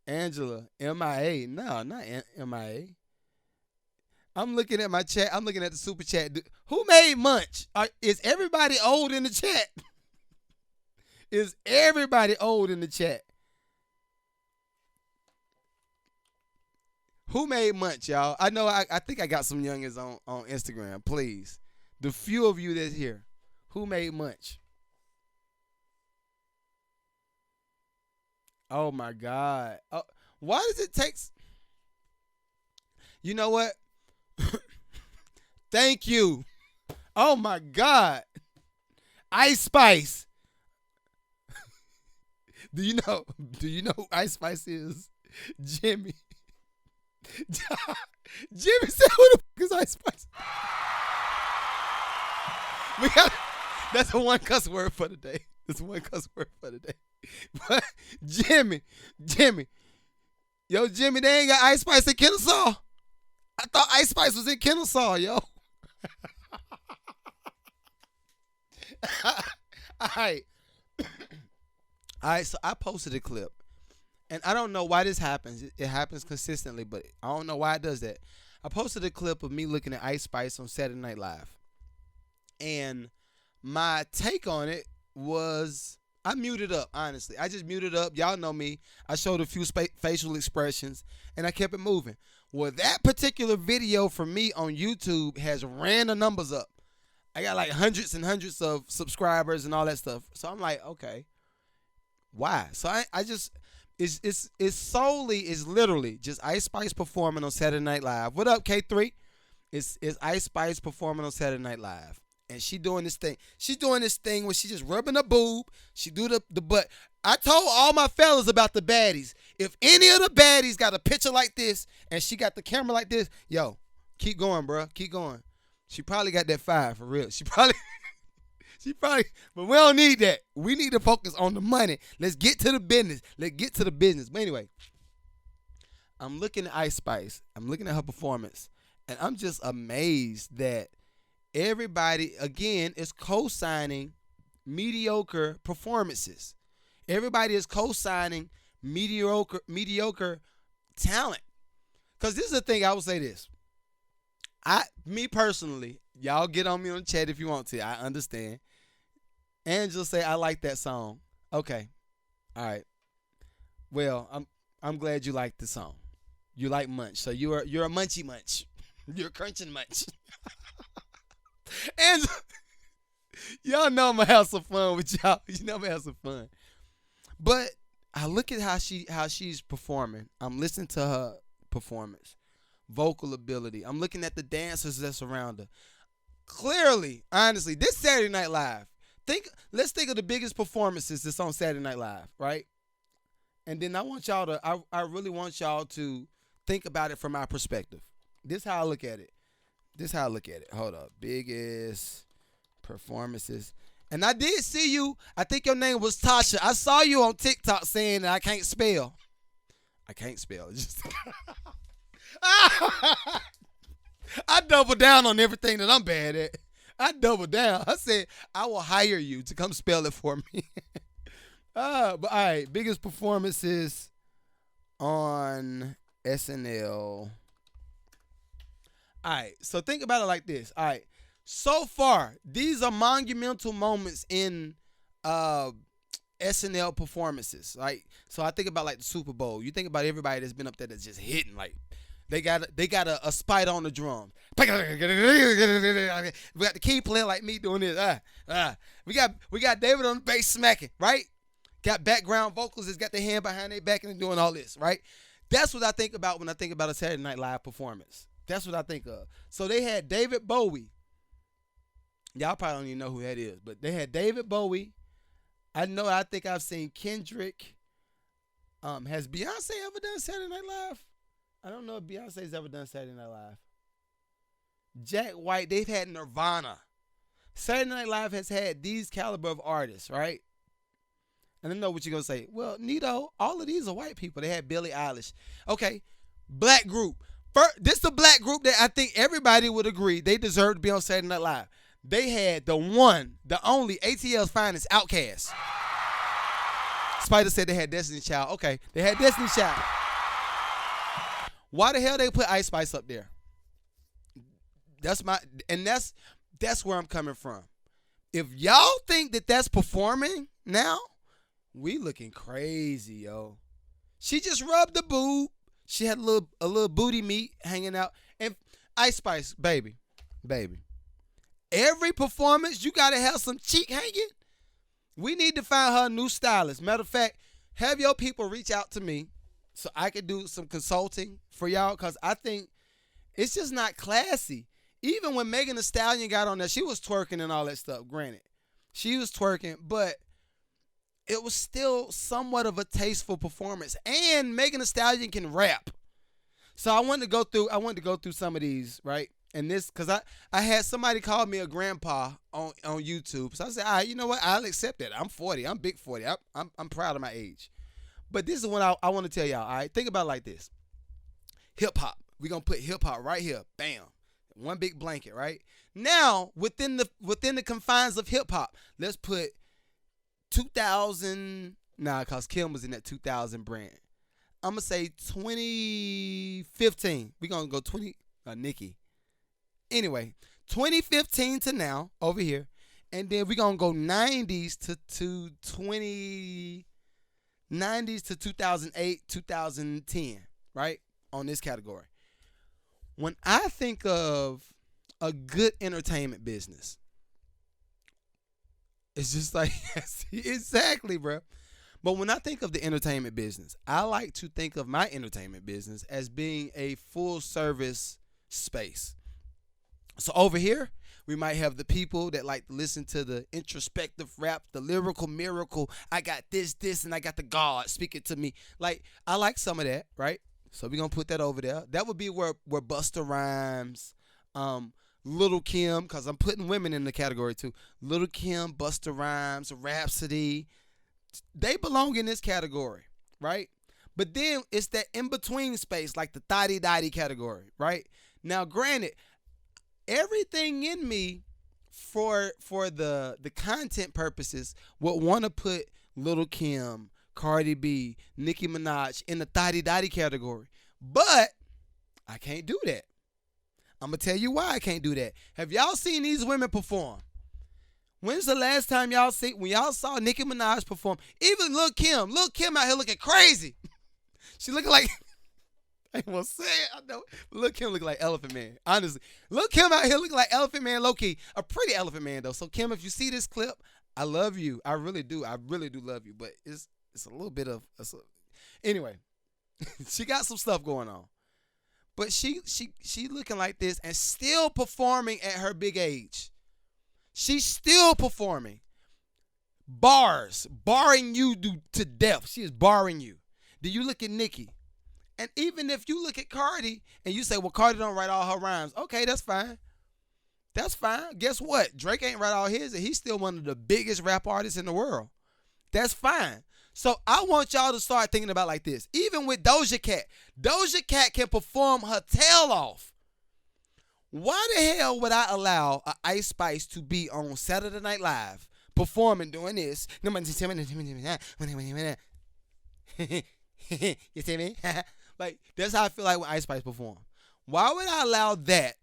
Angela, MIA. No, not MIA. I'm looking at my chat. I'm looking at the super chat. Who made Munch? Is everybody old in the chat? Is everybody old in the chat? Who made Munch, y'all? I know I think I got some youngins on Instagram. Please. The few of you that's here. Who made Munch? Oh my God. Why does it take You know what? Thank you. Oh my God. Ice Spice. Do you know who Ice Spice is? Jimmy. Jimmy said, who the fuck is Ice Spice? That's a one cuss word for the day. That's one cuss word for the day. But Jimmy. Yo, Jimmy, they ain't got Ice Spice in Kennesaw. I thought Ice Spice was in Kennesaw, yo. All right. All right, so I posted a clip. And I don't know why this happens. It happens consistently, but I don't know why it does that. I posted a clip of me looking at Ice Spice on Saturday Night Live. And my take on it was I muted up, honestly. I just muted up. Y'all know me. I showed a few facial expressions, and I kept it moving. Well, that particular video for me on YouTube has ran the numbers up. I got like hundreds and hundreds of subscribers and all that stuff. So I'm like, okay, why? So I just it's literally just Ice Spice performing on Saturday Night Live. What up, K3? It's Ice Spice performing on Saturday Night Live. And she doing this thing. She's doing this thing where she just rubbing her boob. She do the butt. I told all my fellas about the baddies. If any of the baddies got a picture like this and she got the camera like this, yo, keep going, bro. Keep going. She probably got that 5 for real. She probably, but we don't need that. We need to focus on the money. Let's get to the business. But anyway, I'm looking at Ice Spice. I'm looking at her performance. And I'm just amazed that everybody, again, is co-signing mediocre performances. Everybody is co-signing mediocre talent. Because this is the thing, I will say this. Me personally, y'all get on me on the chat if you want to. I understand. Angela say, I like that song. Okay. All right. Well, I'm glad you like the song. You like Munch. So you're a munchy munch. You're a crunching munch. And y'all know I'm gonna have some fun with y'all. You know I'm gonna have some fun. But I look at how she's performing. I'm listening to her performance, vocal ability. I'm looking at the dancers that's around her. Clearly, honestly, this Saturday Night Live. Let's think of the biggest performances that's on Saturday Night Live, right? And then I really want y'all to think about it from my perspective. This is how I look at it. Hold up. Biggest performances. And I did see you. I think your name was Tasha. I saw you on TikTok saying that I can't spell. Just I double down on everything that I'm bad at. I double down. I said, I will hire you to come spell it for me. But all right. Biggest performances on SNL. All right, so think about it like this. All right, so far, these are monumental moments in SNL performances. Like, so I think about like the Super Bowl. You think about everybody that's been up there that's just hitting. Like, they got a spite on the drum. We got the key player like me doing this. We got David on the bass smacking. Right? Got background vocals that's got their hand behind their back and doing all this. Right? That's what I think about when I think about a Saturday Night Live performance. That's what I think of. So they had David Bowie. Y'all probably don't even know who that is, but they had David Bowie. I think I've seen Kendrick. Has Beyonce ever done Saturday Night Live? I don't know if Beyonce's ever done Saturday Night Live. Jack White, they've had Nirvana. Saturday Night Live has had these caliber of artists, right? And I know what you're going to say. Well, Nito, all of these are white people. They had Billie Eilish. Okay, black group. This is a black group that I think everybody would agree they deserve to be on Saturday Night Live. They had the one, the only, ATL's finest, Outkast. Spider said they had Destiny's Child. Okay, they had Destiny's Child. Why the hell they put Ice Spice up there? That's where I'm coming from. If y'all think that that's performing now, we looking crazy, yo. She just rubbed the boob. She had a little booty meat hanging out. And Ice Spice, baby. Every performance, you got to have some cheek hanging. We need to find her a new stylist. Matter of fact, have your people reach out to me so I can do some consulting for y'all, because I think it's just not classy. Even when Megan Thee Stallion got on there, she was twerking and all that stuff, granted. She was twerking, but it was still somewhat of a tasteful performance. And Megan Thee Stallion can rap. So I wanted to go through some of these, right? And this, because I had somebody call me a grandpa on YouTube. So I said, all right, you know what? I'll accept that. I'm 40. I'm big 40. I'm proud of my age. But this is what I want to tell y'all, all right? Think about it like this. Hip-hop. We're going to put hip-hop right here. Bam. One big blanket, right? Now, within the confines of hip-hop, let's put 2000, because Kim was in that 2000 brand. I'm going to say 2015. We're going to go Nicki. Anyway, 2015 to now, over here. And then we're going to go 90s to 2008, 2010, right? On this category. When I think of a good entertainment business, it's just like, exactly, bro. But when I think of the entertainment business, I like to think of my entertainment business as being a full service space. So over here, we might have the people that like to listen to the introspective rap, the lyrical miracle. I got this, and I got the God speaking to me. Like, I like some of that, right? So we're going to put that over there. That would be where Busta Rhymes, Little Kim, because I'm putting women in the category too. Little Kim, Busta Rhymes, Rhapsody, they belong in this category, right? But then it's that in-between space, like the thotty-dotty category, right? Now, granted, everything in me for the content purposes would want to put Little Kim, Cardi B, Nicki Minaj in the thotty-dotty category. But I can't do that. I'm going to tell you why I can't do that. Have y'all seen these women perform? When's the last time when y'all saw Nicki Minaj perform? Even Lil Kim out here looking crazy. She looking like, I ain't want to say it, I know. But Lil Kim looking like Elephant Man, honestly. Lil Kim out here looking like Elephant Man low-key. A pretty Elephant Man, though. So, Kim, if you see this clip, I love you. I really do. I really do love you. But it's a little bit of, anyway, she got some stuff going on. But she looking like this and still performing at her big age. She's still performing. Barring you to death. She is barring you. Then you look at Nicki. And even if you look at Cardi and you say, well, Cardi don't write all her rhymes. Okay, that's fine. That's fine. Guess what? Drake ain't write all his, and he's still one of the biggest rap artists in the world. That's fine. So I want y'all to start thinking about like this. Even with Doja Cat can perform her tail off. Why the hell would I allow a Ice Spice to be on Saturday Night Live performing doing this? You see me? Like, that's how I feel like when Ice Spice perform. Why would I allow that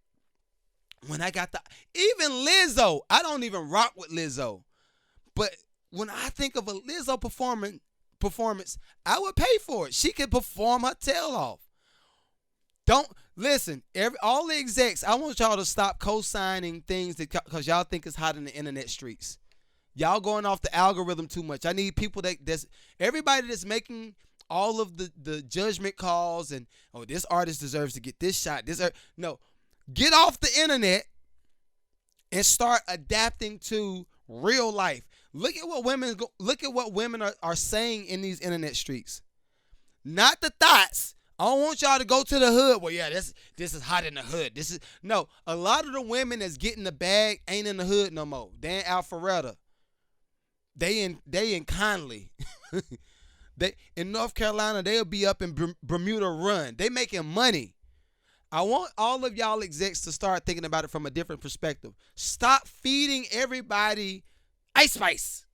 when I got even Lizzo? I don't even rock with Lizzo. But when I think of a Lizzo performance, I would pay for it. She could perform her tail off. Don't listen. All the execs, I want y'all to stop co-signing things because y'all think it's hot in the internet streets. Y'all going off the algorithm too much. I need people that's everybody that's making all of the judgment calls and this artist deserves to get this shot. No, get off the internet and start adapting to real life. Look at what women are saying in these internet streets. Not the thoughts I don't want y'all to go to the hood. Well, yeah, this is hot in the hood. This is no. A lot of the women that's getting the bag ain't in the hood no more. They in Alpharetta. They in Conley. They in North Carolina. They'll be up in Bermuda Run. They making money. I want all of y'all execs to start thinking about it from a different perspective. Stop feeding everybody Ice Spice.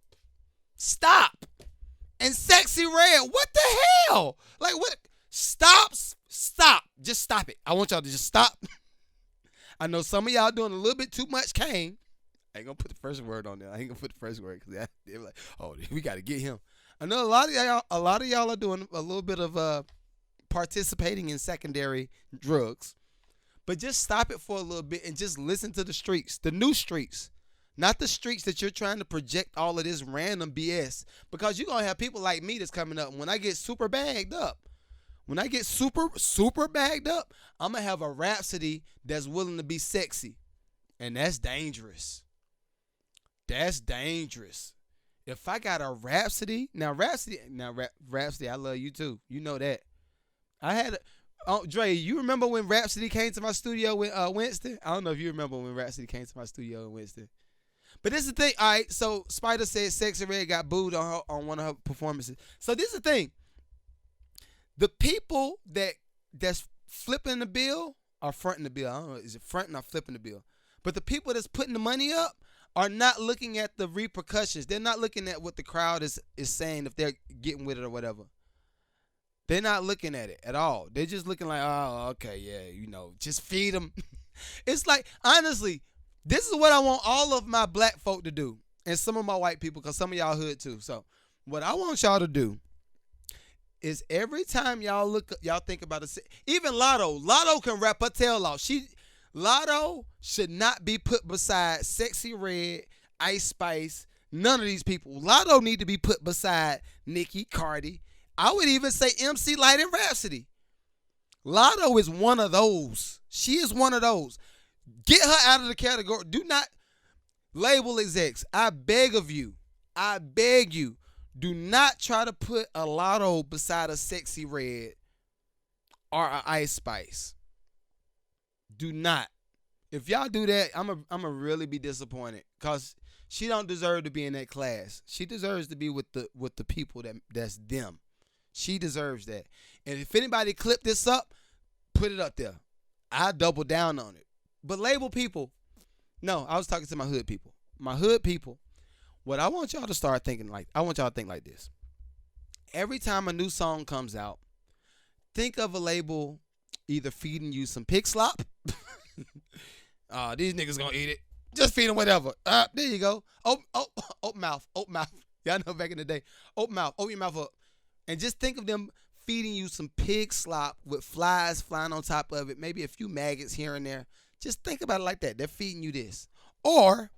Stop. And Sexy Red. What the hell? Like what? Stop. Just stop it. I want y'all to just stop. I know some of y'all doing a little bit too much Kane. I ain't gonna put the first word on there. I ain't gonna put the first word because they're like, oh, we gotta get him. I know a lot of y'all are doing a little bit of participating in secondary drugs. But just stop it for a little bit and just listen to the streets, the new streets. Not the streets that you're trying to project all of this random BS. Because you're going to have people like me that's coming up. When I get super bagged up, I'm going to have a Rhapsody that's willing to be sexy. And that's dangerous. If I got a Rhapsody, Rhapsody, I love you too. You know that. Dre, you remember when Rhapsody came to my studio with Winston? I don't know if you remember when Rhapsody came to my studio in Winston. But this is the thing. All right, so Spider said Sexy Red got booed on one of her performances. So this is the thing. The people that's flipping the bill are fronting the bill. I don't know, is it fronting or flipping the bill? But the people that's putting the money up are not looking at the repercussions. They're not looking at what the crowd is saying if they're getting with it or whatever. They're not looking at it at all. They're just looking like, oh, okay, yeah, just feed them. It's like, honestly, this is what I want all of my black folk to do. And some of my white people, because some of y'all hood too. So what I want y'all to do is every time y'all think about it, even Lotto can rap her tail off. Lotto should not be put beside Sexy Red, Ice Spice, none of these people. Lotto need to be put beside Nicki, Cardi. I would even say MC Lyte and Rhapsody. Lotto is one of those. She is one of those. Get her out of the category. Do not label execs. I beg of you. I beg you. Do not try to put a Lotto beside a Sexy Red or a Ice Spice. Do not. If y'all do that, I'm a really be disappointed because she don't deserve to be in that class. She deserves to be with the people that's them. She deserves that. And if anybody clip this up, put it up there. I double down on it. But label people. No, I was talking to my hood people. My hood people. What I want y'all to start thinking I want y'all to think like this. Every time a new song comes out, think of a label either feeding you some pig slop. These niggas gonna eat it. Just feed them whatever. There you go. Open mouth. Y'all know back in the day. Open mouth. Open your mouth up. And just think of them feeding you some pig slop with flies flying on top of it. Maybe a few maggots here and there. Just think about it like that. They're feeding you this. Or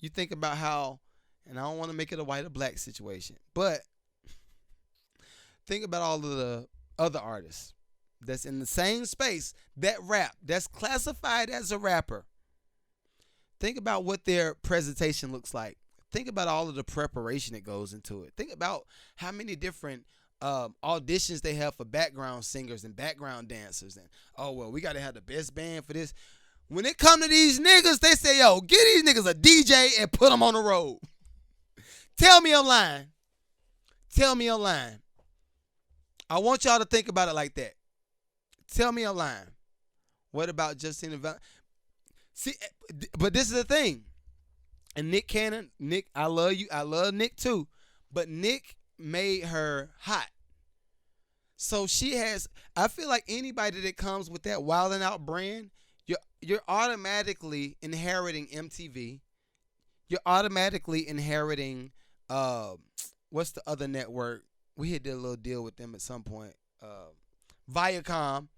you think about how, and I don't want to make it a white or black situation, but think about all of the other artists that's in the same space that rap, that's classified as a rapper. Think about what their presentation looks like. Think about all of the preparation that goes into it. Think about how many different auditions they have for background singers and background dancers. And, we got to have the best band for this. When it come to these niggas, they say, yo, get these niggas a DJ and put them on the road. Tell me I'm lying. I want y'all to think about it like that. Tell me I'm lying. What about Justina Val? See, but this is the thing. And Nick Cannon, I love you. I love Nick too. But Nick made her hot. So I feel like anybody that comes with that Wild 'N Out brand, you're automatically inheriting MTV. You're automatically inheriting, what's the other network? We did a little deal with them at some point. Viacom.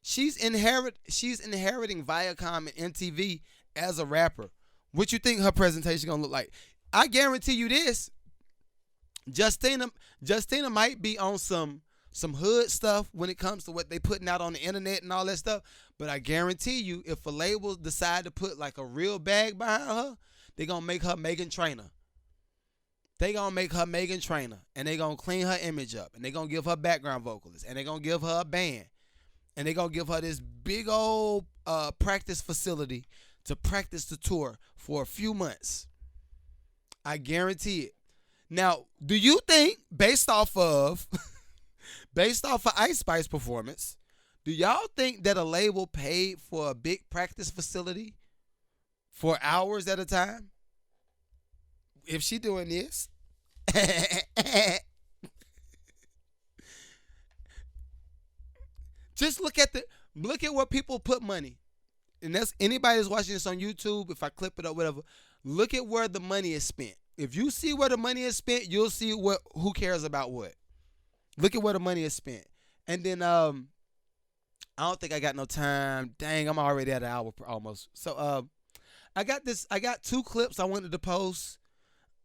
She's inheriting Viacom and MTV as a rapper. What you think her presentation gonna look like? I guarantee you this. Justina might be on some hood stuff when it comes to what they putting out on the internet and all that stuff. But I guarantee you, if a label decide to put like a real bag behind her, they gonna make her Meghan Trainor. They gonna make her Megan Trainor, and they gonna clean her image up, and they gonna give her background vocalist, and they gonna give her a band, and they gonna give her this big old practice facility to practice the tour for a few months. I guarantee it. Now, do you think, based off of Ice Spice performance, do y'all think that a label paid for a big practice facility for hours at a time? If she doing this, just look at where people put money. And that's anybody that's watching this on YouTube, if I clip it up, whatever, look at where the money is spent. If you see where the money is spent, you'll see who cares about what. Look at where the money is spent. And then I don't think I got no time. Dang, I'm already at an hour almost. So I got 2 clips I wanted to post.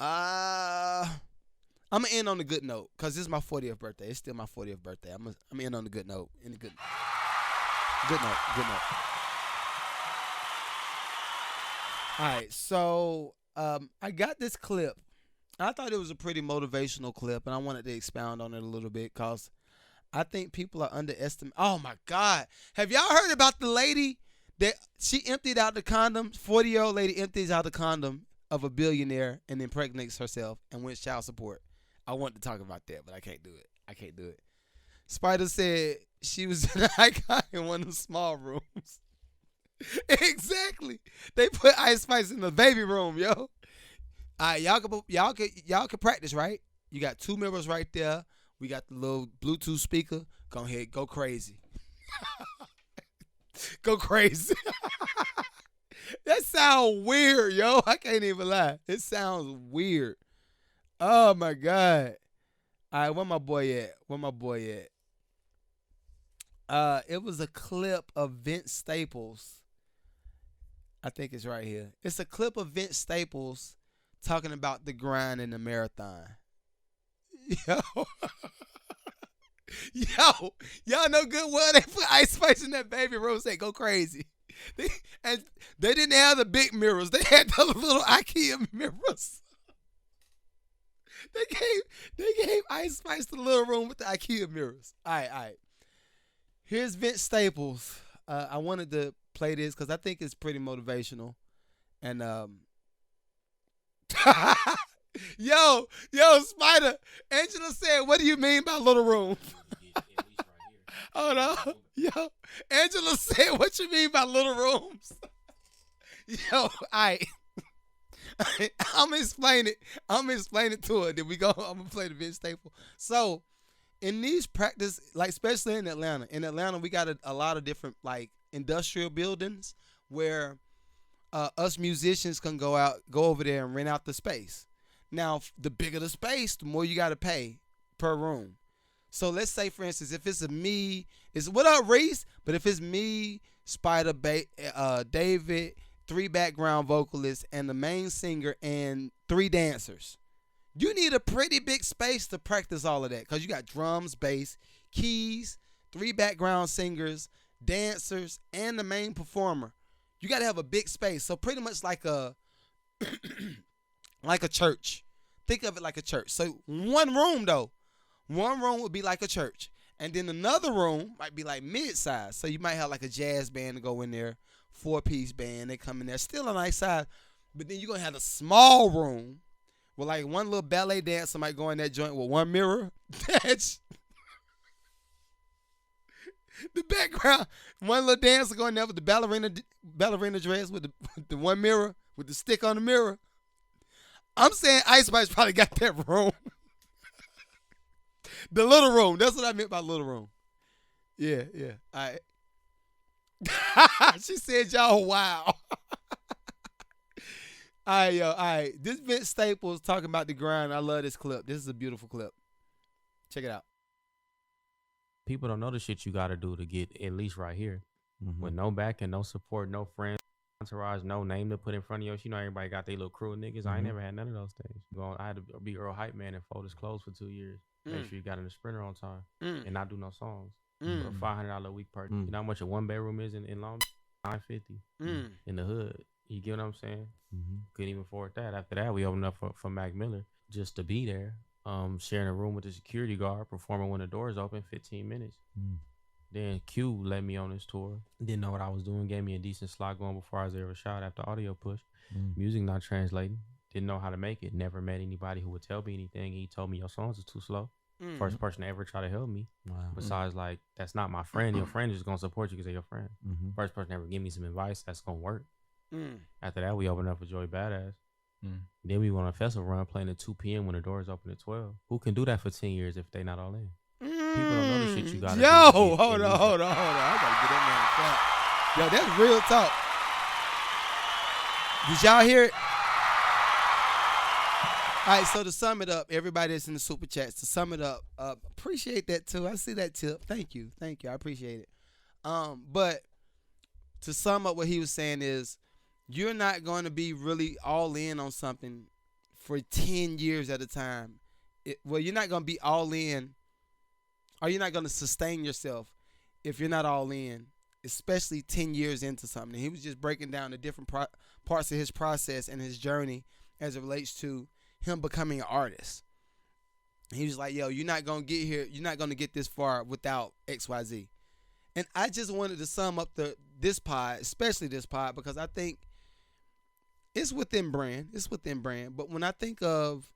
I'm gonna end on a good note because this is my 40th birthday. It's still my 40th birthday. I'm gonna end on a good note. Good note. All right, so I got this clip. I thought it was a pretty motivational clip, and I wanted to expound on it a little bit because I think people are underestimating. Oh my God, have y'all heard about the lady that she emptied out the condom? 40-year-old lady empties out the condom of a billionaire and impregnates herself and wins child support. I want to talk about that, but I can't do it. Spider said she was in an icon in one of the small rooms. Exactly. They put Ice Spice in the baby room, yo. All right, y'all can practice, right? You got 2 mirrors right there. We got the little Bluetooth speaker. Go ahead, go crazy. Go crazy. That sounds weird, yo. I can't even lie. It sounds weird. Oh my God. All right, where my boy at? It was a clip of Vince Staples. I think it's right here. It's a clip of Vince Staples talking about the grind in the marathon. Yo. Y'all know good well they put Ice Spice in that baby room, say go crazy. They didn't have the big mirrors. They had the little IKEA mirrors. They gave Ice Spice the little room with the IKEA mirrors. All right. Here's Vince Staples. I wanted to play this because I think it's pretty motivational. And yo, Spider. Angela said, "What do you mean by little room?" Hold on. Yo, Angela said, "What you mean by little rooms?" Yo, I'm gonna explain it to her. Then we go. I'm gonna play the Vince Staple. So, in these practice, like especially in Atlanta, we got a lot of different like industrial buildings where us musicians can go over there and rent out the space. Now, the bigger the space, the more you got to pay per room. So let's say, for instance, if it's what up, Reese? But if it's me, Spider, David, 3 background vocalists, and the main singer, and 3 dancers, you need a pretty big space to practice all of that because you got drums, bass, keys, 3 background singers, dancers, and the main performer. You got to have a big space. So pretty much like a church. Think of it like a church. So one room would be like a church. And then another room might be like mid-size. So you might have like a jazz band to go in there, 4-piece band. They come in there. Still a nice size. But then you're going to have a small room where like one little ballet dancer might go in that joint with 1 mirror. That's the background. One little dancer going there with the ballerina dress with the 1 mirror, with the stick on the mirror. I'm saying Ice Spice probably got that room. The little room. That's what I meant by little room. Yeah. All right. She said, y'all, wow. All right. This Vince Staples talking about the grind. I love this clip. This is a beautiful clip. Check it out. People don't know the shit you got to do to get at least right here. Mm-hmm. With no backing, no support, no friends, entourage, no name to put in front of you. You know, everybody got their little crew of niggas. I ain't never had none of those things. I had to be Earl Hype Man and fold his clothes for 2 years. Make sure you got in the sprinter on time and not do no songs. For a $500 a week per. You know how much a 1-bedroom is in Long Beach? $950 in the hood. You get what I'm saying? Couldn't even afford that. After that, we opened up for Mac Miller. just to be there. Sharing a room with the security guard, performing when the doors open, 15 minutes. Then Q led me on this tour. Didn't know what I was doing. Gave me a decent slot going before I was ever shot after audio push. Music not translating. Didn't know how to make it. Never met anybody who would tell me anything. He told me your songs are too slow. First person to ever try to help me. Wow. Besides, like, that's not my friend. Your friend is gonna support you because they're your friend. First person to ever give me some advice that's gonna work. After that, we opened up for Joey Badass. Then we went on a festival run playing at 2 p.m. when the doors open at 12. Who can do that for 10 years if they not all in? People don't know the shit you got. Yo, hold on. I gotta get that man. Yo, that's real talk. Did y'all hear it? All right, so to sum it up, everybody that's in the super chats, to sum it up, appreciate that too. I see that tip. Thank you. I appreciate it. But to sum up what he was saying is, you're not going to be really all in on something for 10 years at a time. You're not going to be all in, or you're not going to sustain yourself if you're not all in, especially 10 years into something. He was just breaking down the different parts of his process and his journey as it relates to him becoming an artist. He was like, yo, you're not going to get here. You're not going to get this far without XYZ. And I just wanted to sum up this pod, especially this pod, because I think it's within brand. But when I think of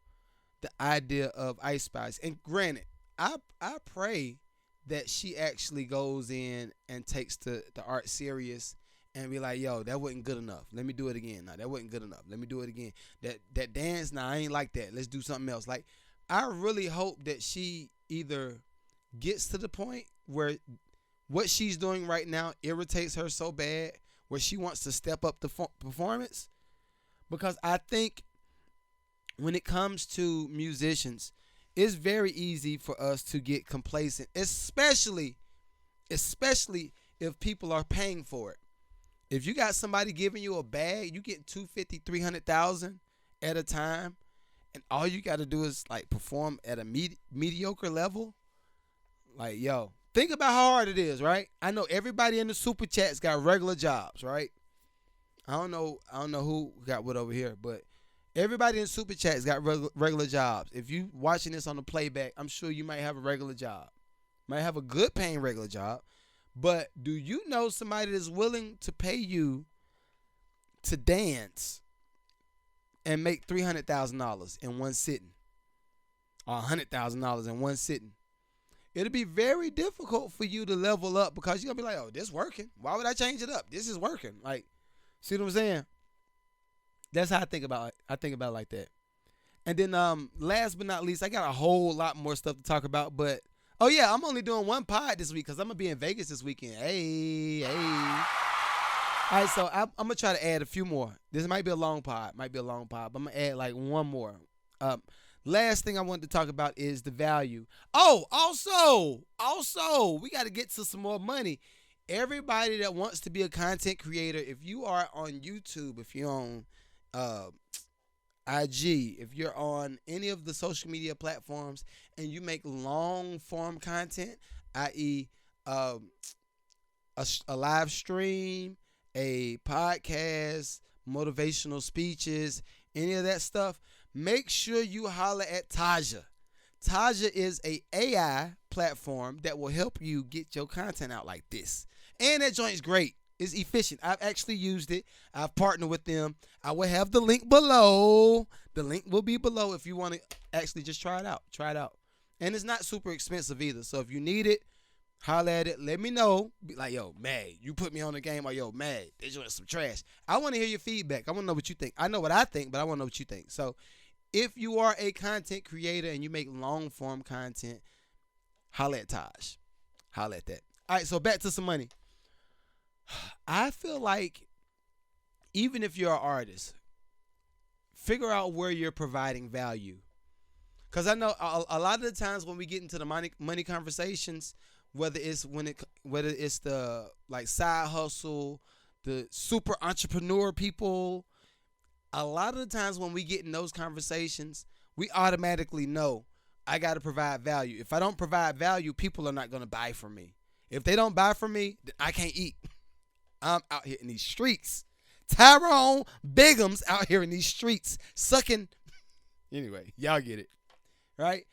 the idea of Ice Spice, and granted, I pray that she actually goes in and takes the art serious and be like, yo, that wasn't good enough. Let me do it again. No, that wasn't good enough. Let me do it again. That dance, nah, I ain't like that. Let's do something else. Like, I really hope that she either gets to the point where what she's doing right now irritates her so bad where she wants to step up the performance. Because I think when it comes to musicians, it's very easy for us to get complacent, especially if people are paying for it. If you got somebody giving you a bag, you get $250,000, $300,000 at a time, and all you got to do is like perform at a mediocre level. Like, yo, think about how hard it is, right? I know everybody in the super chats got regular jobs, right? I don't know who got what over here, but everybody in super chats got regular jobs. If you watching this on the playback, I'm sure you might have a regular job, might have a good paying regular job. But do you know somebody that's willing to pay you to dance and make $300,000 in one sitting, or $100,000 in one sitting? It'll be very difficult for you to level up because you're gonna be like, oh, this working. Why would I change it up? This is working. Like, see what I'm saying? That's how I think about it. I think about it like that. And then last but not least, I got a whole lot more stuff to talk about. But, oh, yeah, I'm only doing one pod this week because I'm going to be in Vegas this weekend. Hey. All right, so I'm going to try to add a few more. This might be a long pod. But I'm going to add like one more. Last thing I wanted to talk about is the value. Oh, also, we got to get to some more money. Everybody that wants to be a content creator, if you are on YouTube, if you're on IG, if you're on any of the social media platforms and you make long form content, i.e. a live stream, a podcast, motivational speeches, any of that stuff, make sure you holler at Taja. Taja is a AI platform that will help you get your content out like this. And that joint's great. It's efficient. I've actually used it. I've partnered with them. I will have the link below. The link will be below if you want to actually just try it out. And it's not super expensive either. So if you need it, holler at it. Let me know. Be like, yo, Mag, you put me on the game. Or, yo, Mag, they doing some trash. I want to hear your feedback. I want to know what you think. I know what I think, but I want to know what you think. So if you are a content creator and you make long-form content, holler at Taj. Holler at that. All right, so back to some money. I feel like even if you're an artist, figure out where you're providing value. Because I know a lot of the times when we get into the money conversations, whether it's the like side hustle, the super entrepreneur people, a lot of the times when we get in those conversations, we automatically know I got to provide value. If I don't provide value, people are not going to buy from me. If they don't buy from me, then I can't eat. I'm out here in these streets. Tyrone Bigum's out here in these streets sucking Anyway, y'all get it, right?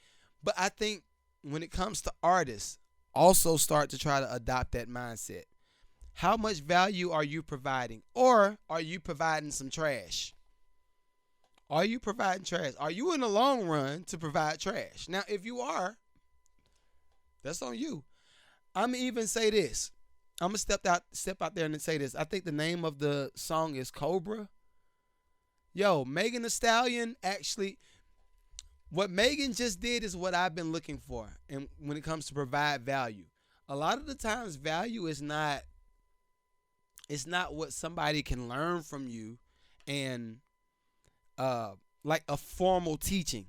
But I think when it comes to artists, also start to try to adopt that mindset. How much value are you providing? Or are you providing some trash? Are you providing trash? Are you in the long run to provide trash? Now, if you are, that's on you. I'm gonna even say this. I'm gonna step out there and say this. I think the name of the song is Cobra. Yo, Megan Thee Stallion actually, what Megan just did is what I've been looking for. And when it comes to provide value, a lot of the times value is not, it's not what somebody can learn from you and like a formal teaching,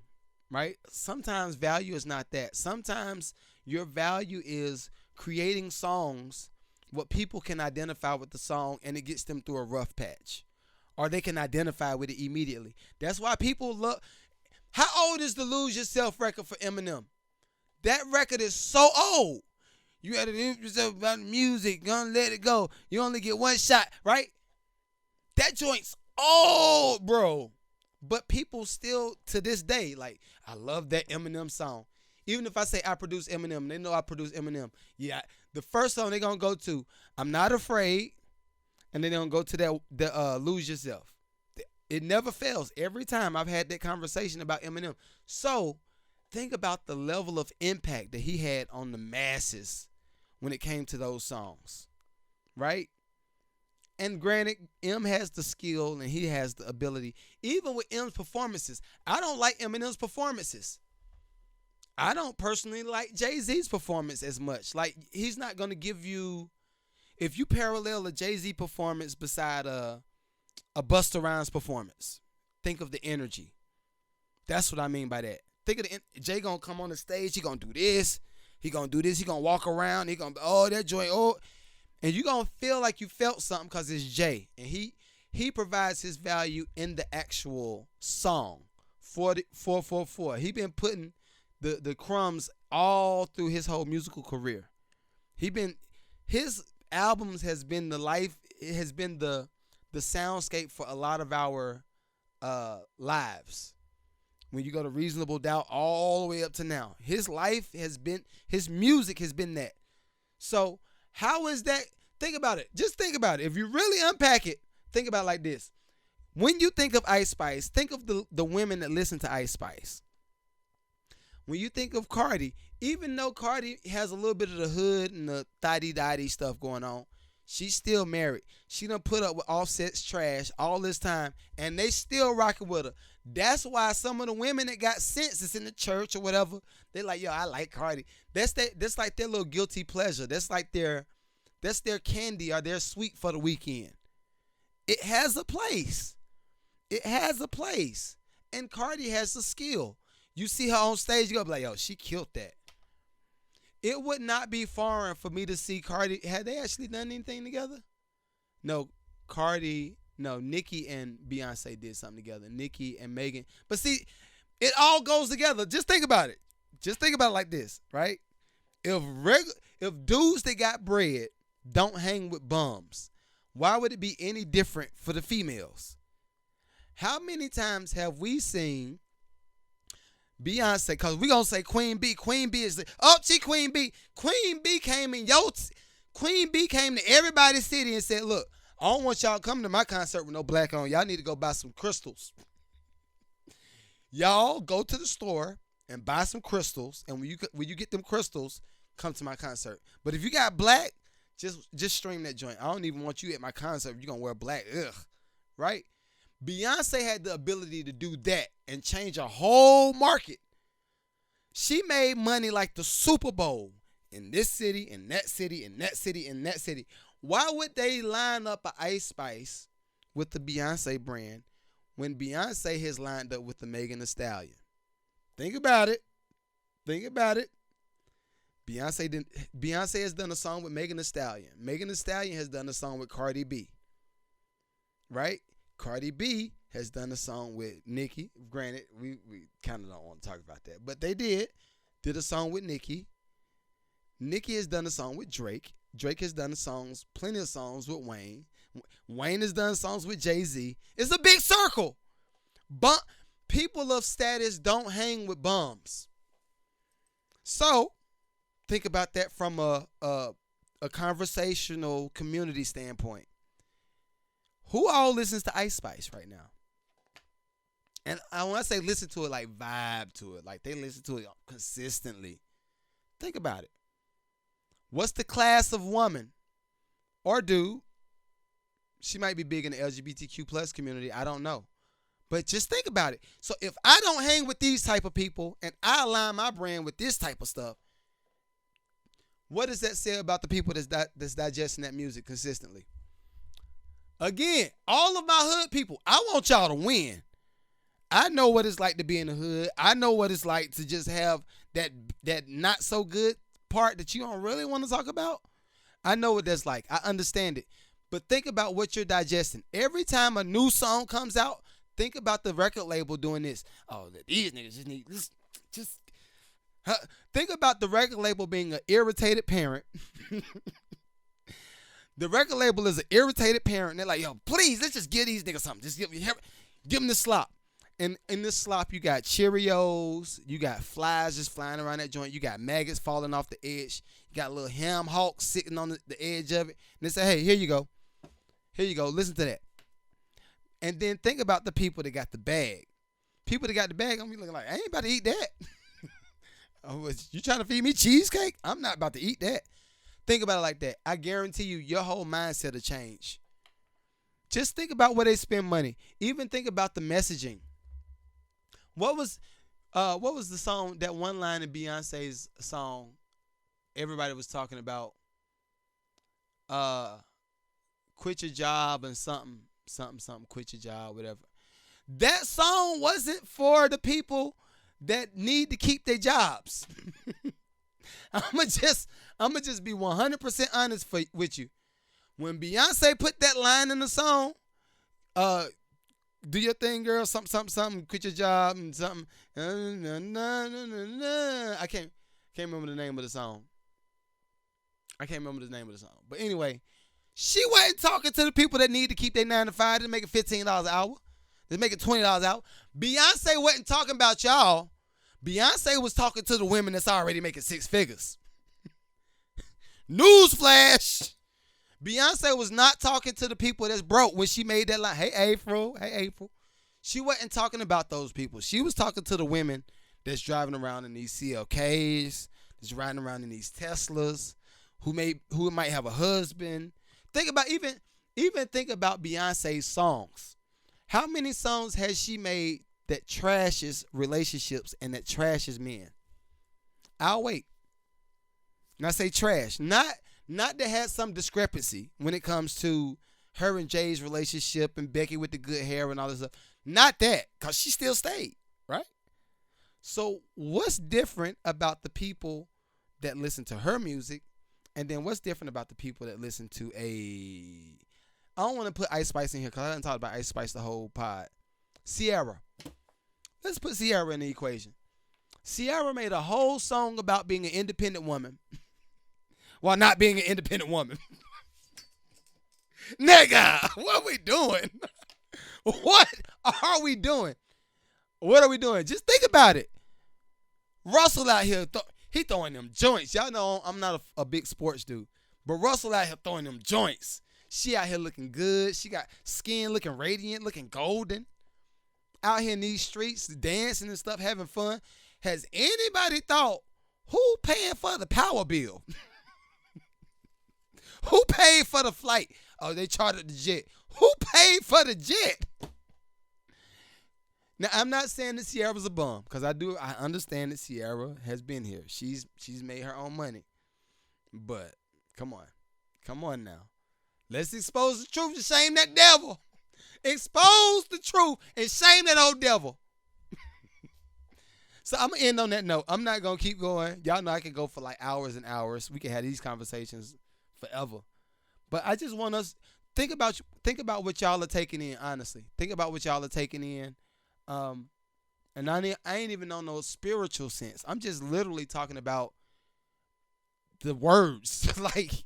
right? Sometimes value is not that. Sometimes your value is creating songs what people can identify with the song and it gets them through a rough patch. Or they can identify with it immediately. That's why people love. How old is the Lose Yourself record for Eminem? That record is so old. You had to lose yourself about music. Gonna let it go. You only get one shot, right? That joint's old, bro. But people still, to this day, like, I love that Eminem song. Even if I say I produce Eminem, they know I produce Eminem. Yeah, the first song they're going to go to, I'm Not Afraid, and then they're going to go to that Lose Yourself. It never fails. Every time I've had that conversation about Eminem. So, think about the level of impact that he had on the masses when it came to those songs, right? And granted, M has the skill and he has the ability. Even with M's performances, I don't like Eminem's performances. I don't personally like Jay-Z's performance as much. Like, he's not going to give you, if you parallel a Jay-Z performance beside a Busta Rhymes performance, think of the energy. That's what I mean by that. Think of Jay going to come on the stage, he going to do this, he going to do this, he going to walk around, he going to, oh, that joint, oh. And you're going to feel like you felt something because it's Jay. And he provides his value in the actual song. 444. He been putting the crumbs all through his whole musical career. His albums has been the life, it has been the soundscape for a lot of our lives. When you go to Reasonable Doubt all the way up to now. His life has been, his music has been that. So, how is that? Think about it. Just think about it. If you really unpack it, think about it like this. When you think of Ice Spice, think of the women that listen to Ice Spice. When you think of Cardi, even though Cardi has a little bit of the hood and the thotty-dotty stuff going on, she's still married. She done put up with Offset's trash all this time, and they still rocking with her. That's why some of the women that got sense is in the church or whatever, they like, yo, I like Cardi. That's like their little guilty pleasure. That's their candy or their sweet for the weekend. It has a place. It has a place. And Cardi has the skill. You see her on stage, you go be like, yo, she killed that. It would not be foreign for me to see Cardi. Had they actually done anything together? No, Nicki and Beyonce did something together. Nicki and Megan. But see, it all goes together. Just think about it. Just think about it like this, right? If dudes that got bread don't hang with bums, why would it be any different for the females? How many times have we seen Beyonce, because we're going to say Queen B. Queen B is she Queen B. Queen B came in Queen B came to everybody's city and said, look, I don't want y'all coming to my concert with no black on. Y'all need to go buy some crystals. Y'all go to the store and buy some crystals, and when you get them crystals, come to my concert. But if you got black, just stream that joint. I don't even want you at my concert if you're going to wear black. Ugh. Right? Beyonce had the ability to do that and change a whole market. She made money like the Super Bowl in this city, in that city, in that city, in that city. Why would they line up an Ice Spice with the Beyonce brand when Beyonce has lined up with the Megan Thee Stallion? Think about it. Think about it. Beyonce has done a song with Megan Thee Stallion. Megan Thee Stallion has done a song with Cardi B. Right? Cardi B has done a song with Nicki. Granted, we kind of don't want to talk about that. But they did a song with Nicki. Nicki has done a song with Drake. Drake has done plenty of songs with Wayne. Wayne has done songs with Jay-Z. It's a big circle. But People of status don't hang with bums. So think about that from a conversational community standpoint. Who all listens to Ice Spice right now? And when I say listen to it, like vibe to it, like they listen to it consistently. Think about it. What's the class of woman or dude? She might be big in the LGBTQ plus community. I don't know. But just think about it. So if I don't hang with these type of people and I align my brand with this type of stuff, what does that say about the people that's digesting that music consistently? Again, all of my hood people, I want y'all to win. I know what it's like to be in the hood. I know what it's like to just have that not so good part that you don't really want to talk about. I know what that's like. I understand it. But think about what you're digesting. Every time a new song comes out, think about the record label doing this. Oh, these niggas just need this. Think about the record label being an irritated parent. The record label is an irritated parent. They're like, yo, please, let's just give these niggas something. Just give them the slop. And in this slop, you got Cheerios. You got flies just flying around that joint. You got maggots falling off the edge. You got little ham hawks sitting on the edge of it. And they say, hey, here you go. Here you go. Listen to that. And then think about the people that got the bag. People that got the bag, I'm gonna be looking like, I ain't about to eat that. Oh, you trying to feed me cheesecake? I'm not about to eat that. Think about it like that. I guarantee you, your whole mindset will change. Just think about where they spend money. Even think about the messaging. What was the song, that one line in Beyonce's song everybody was talking about? Quit your job and something, quit your job, whatever. That song wasn't for the people that need to keep their jobs. I'ma just be 100% honest with you. When Beyonce put that line in the song, do your thing, girl, something, quit your job and something. I can't remember the name of the song. But anyway, she wasn't talking to the people that need to keep their 9 to 5. They're making $15 an hour. They're making $20 an hour. Beyonce wasn't talking about y'all. Beyonce was talking to the women that's already making 6 figures. Newsflash. Beyonce was not talking to the people that's broke when she made that line. Hey, April. She wasn't talking about those people. She was talking to the women that's driving around in these CLKs, that's riding around in these Teslas, who might have a husband. Think about even think about Beyonce's songs. How many songs has she made that trashes relationships and that trashes men? I'll wait. And I say trash, not that has some discrepancy when it comes to her and Jay's relationship and Becky with the good hair and all this stuff. Not that, because she still stayed, right? So what's different about the people that listen to her music, and then what's different about the people that listen to I don't want to put Ice Spice in here because I didn't talk about Ice Spice the whole pod. Ciara. Let's put Ciara in the equation. Ciara made a whole song about being an independent woman while not being an independent woman. Nigga, what are we doing? What are we doing? What are we doing? Just think about it. Russell out here, he throwing them joints. Y'all know I'm not a big sports dude, but Russell out here throwing them joints. She out here looking good. She got skin looking radiant, looking golden. Out here in these streets, dancing and stuff, having fun. Has anybody thought, who paying for the power bill? Who paid for the flight? Oh, they chartered the jet. Who paid for the jet? Now, I'm not saying that Ciara's a bum, because I understand that Ciara has been here. She's made her own money. But come on now. Let's expose the truth and shame that devil. Expose the truth and shame that old devil. So I'm going to end on that note. I'm not going to keep going. Y'all know I can go for like hours and hours. We can have these conversations forever. But I just want us, think about what y'all are taking in, honestly. Think about what y'all are taking in. And I ain't even on no spiritual sense. I'm just literally talking about the words. Like,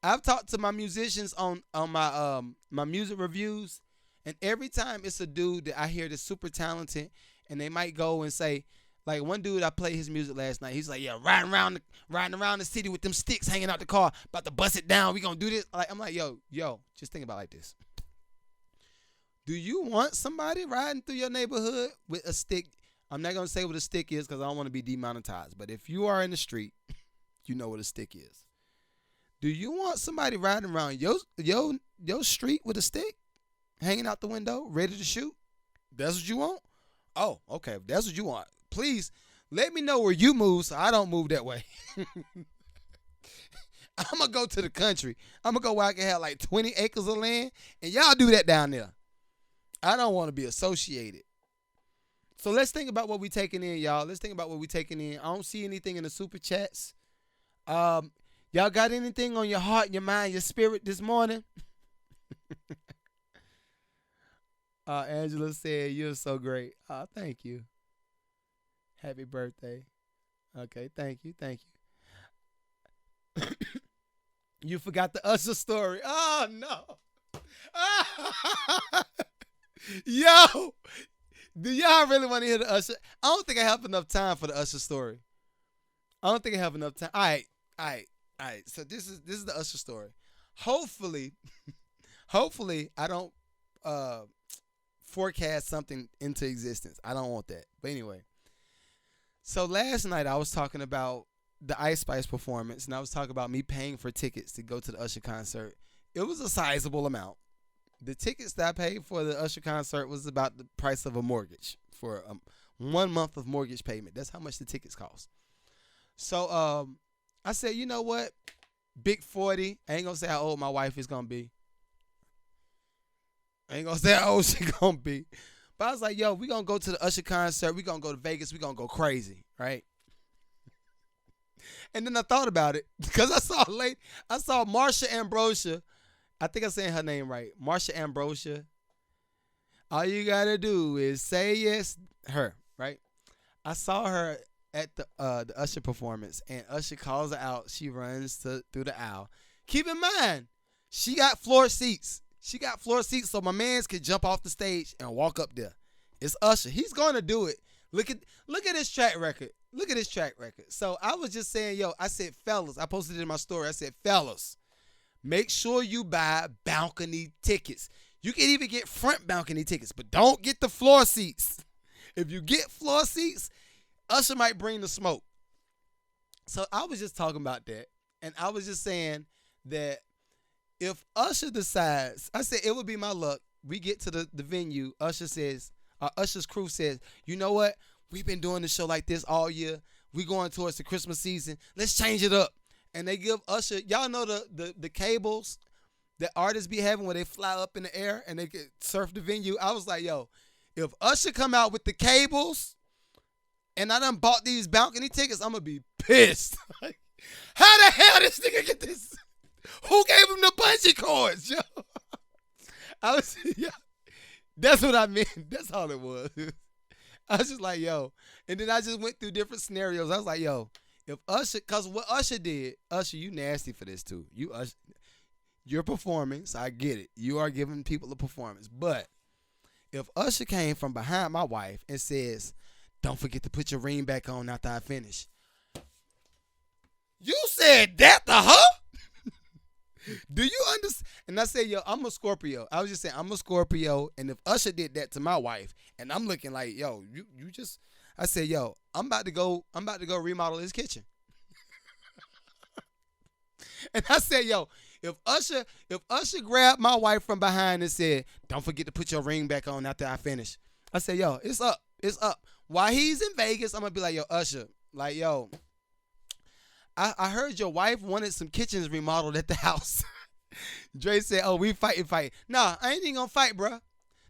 I've talked to my musicians on my my music reviews, and every time it's a dude that I hear that's super talented and they might go and say, like one dude I played his music last night. He's like, yeah, riding around the city with them sticks hanging out the car, about to bust it down. We gonna do this. Like I'm like, yo, just think about it like this. Do you want somebody riding through your neighborhood with a stick? I'm not gonna say what a stick is because I don't want to be demonetized. But if you are in the street, you know what a stick is. Do you want somebody riding around your street with a stick, hanging out the window, ready to shoot? That's what you want? Oh, okay. If that's what you want, please let me know where you move so I don't move that way. I'm gonna go to the country. I'm gonna go where I can have like 20 acres of land, and y'all do that down there. I don't want to be associated. So let's think about what we taking in, y'all. Let's think about what we taking in. I don't see anything in the super chats. Y'all got anything on your heart, your mind, your spirit this morning? Angela said, you're so great. Thank you. Happy birthday. Okay, thank you. You forgot the Usher story. Oh, no. Yo, do y'all really want to hear the Usher? I don't think I have enough time for the Usher story. I don't think I have enough time. All right. So this is the Usher story. Hopefully I don't forecast something into existence. I don't want that. But anyway, so last night I was talking about the Ice Spice performance, and I was talking about me paying for tickets to go to the Usher concert. It was a sizable amount. The tickets that I paid for the Usher concert was about the price of a mortgage for 1 month of mortgage payment. That's how much the tickets cost. So I said, you know what? Big 40. I ain't going to say how old my wife is going to be. I ain't going to say how old she going to be. But I was like, yo, we going to go to the Usher concert. We going to go to Vegas. We going to go crazy, right? And then I thought about it because I saw Marsha Ambrosia. I think I'm saying her name right. Marsha Ambrosia. All you got to do is say yes. Her, right? I saw her at the Usher performance, and Usher calls her out. She runs through the aisle. Keep in mind, she got floor seats. So my mans could jump off the stage and walk up there. It's Usher. He's going to do it. Look at his track record. So I was just saying, I said, fellas, I posted it in my story. I said, fellas, make sure you buy balcony tickets. You can even get front balcony tickets, but don't get the floor seats. If you get floor seats, Usher might bring the smoke. So I was just talking about that, and I was just saying that if Usher decides, I said it would be my luck. We get to the venue. Usher's crew says, you know what? We've been doing the show like this all year. We going towards the Christmas season. Let's change it up. And they give Usher, y'all know the cables that artists be having where they fly up in the air and they can surf the venue. I was like, yo, if Usher come out with the cables and I done bought these balcony tickets, I'm going to be pissed. How the hell this nigga get this? Who gave him the bungee cords, yo? That's what I meant. That's all it was. I was just like, yo. And then I just went through different scenarios. I was like, yo, if Usher, because what Usher did, Usher, you nasty for this too. You're performing, so I get it. You are giving people a performance. But if Usher came from behind my wife and says, don't forget to put your ring back on after I finish. You said that to her? Do you understand? And I said, yo, I'm a Scorpio. I was just saying, I'm a Scorpio. And if Usher did that to my wife, and I'm looking like, yo, you just, I said, yo, I'm about to go remodel his kitchen. And I said, yo, if Usher grabbed my wife from behind and said, don't forget to put your ring back on after I finish. I said, yo, it's up. While he's in Vegas, I'm going to be like, yo, Usher, like, yo, I heard your wife wanted some kitchens remodeled at the house. Dre said, oh, we fight. Nah, I ain't even going to fight, bro.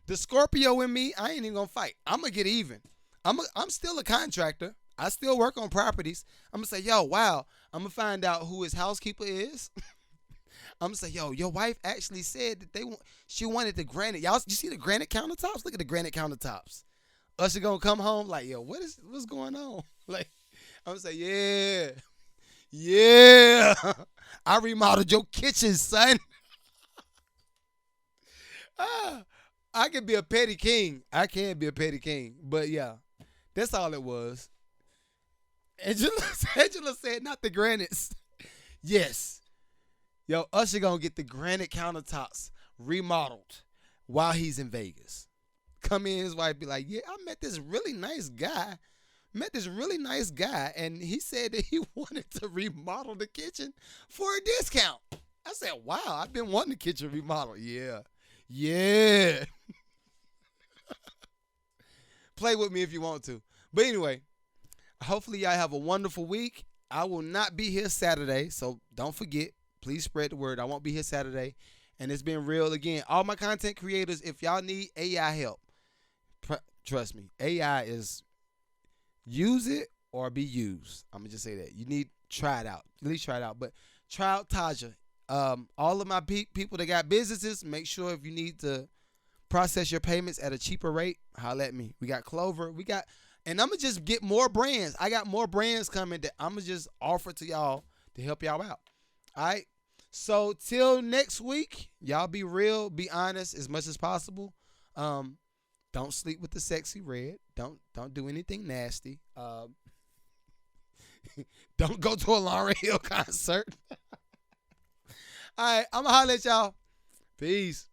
The Scorpio in me, I ain't even going to fight. I'm going to get even. I'm still a contractor. I still work on properties. I'm going to say, yo, wow. I'm going to find out who his housekeeper is. I'm going to say, yo, your wife actually said that she wanted the granite. Y'all, you see the granite countertops? Look at the granite countertops. Usher going to come home like, yo, what's going on? Like, I'm going to say, yeah. I remodeled your kitchen, son. I can be a petty king. I can be a petty king. But yeah, That's all it was. Angela, Angela said, not the granites. Yes. Yo, Usher gonna get the granite countertops remodeled while he's in Vegas. Come in, his wife be like, yeah, I met this really nice guy. And he said that he wanted to remodel the kitchen for a discount. I said, wow, I've been wanting the kitchen remodeled. Yeah. Yeah. Play with me if you want to. But anyway, hopefully y'all have a wonderful week. I will not be here Saturday, so don't forget. Please spread the word. I won't be here Saturday. And it's been real again. All my content creators, if y'all need AI help, trust me, AI is use it or be used. I'm going to just say that. You need try it out. At least try it out. But try out Taja. All of my people that got businesses, make sure if you need to process your payments at a cheaper rate, holla at me. We got Clover. And I'm going to just get more brands. I got more brands coming that I'm going to just offer to y'all to help y'all out. All right? So till next week, y'all be real, be honest as much as possible. Don't sleep with the sexy red. Don't do anything nasty. Don't go to a Lauryn Hill concert. All right, I'm going to holler at y'all. Peace.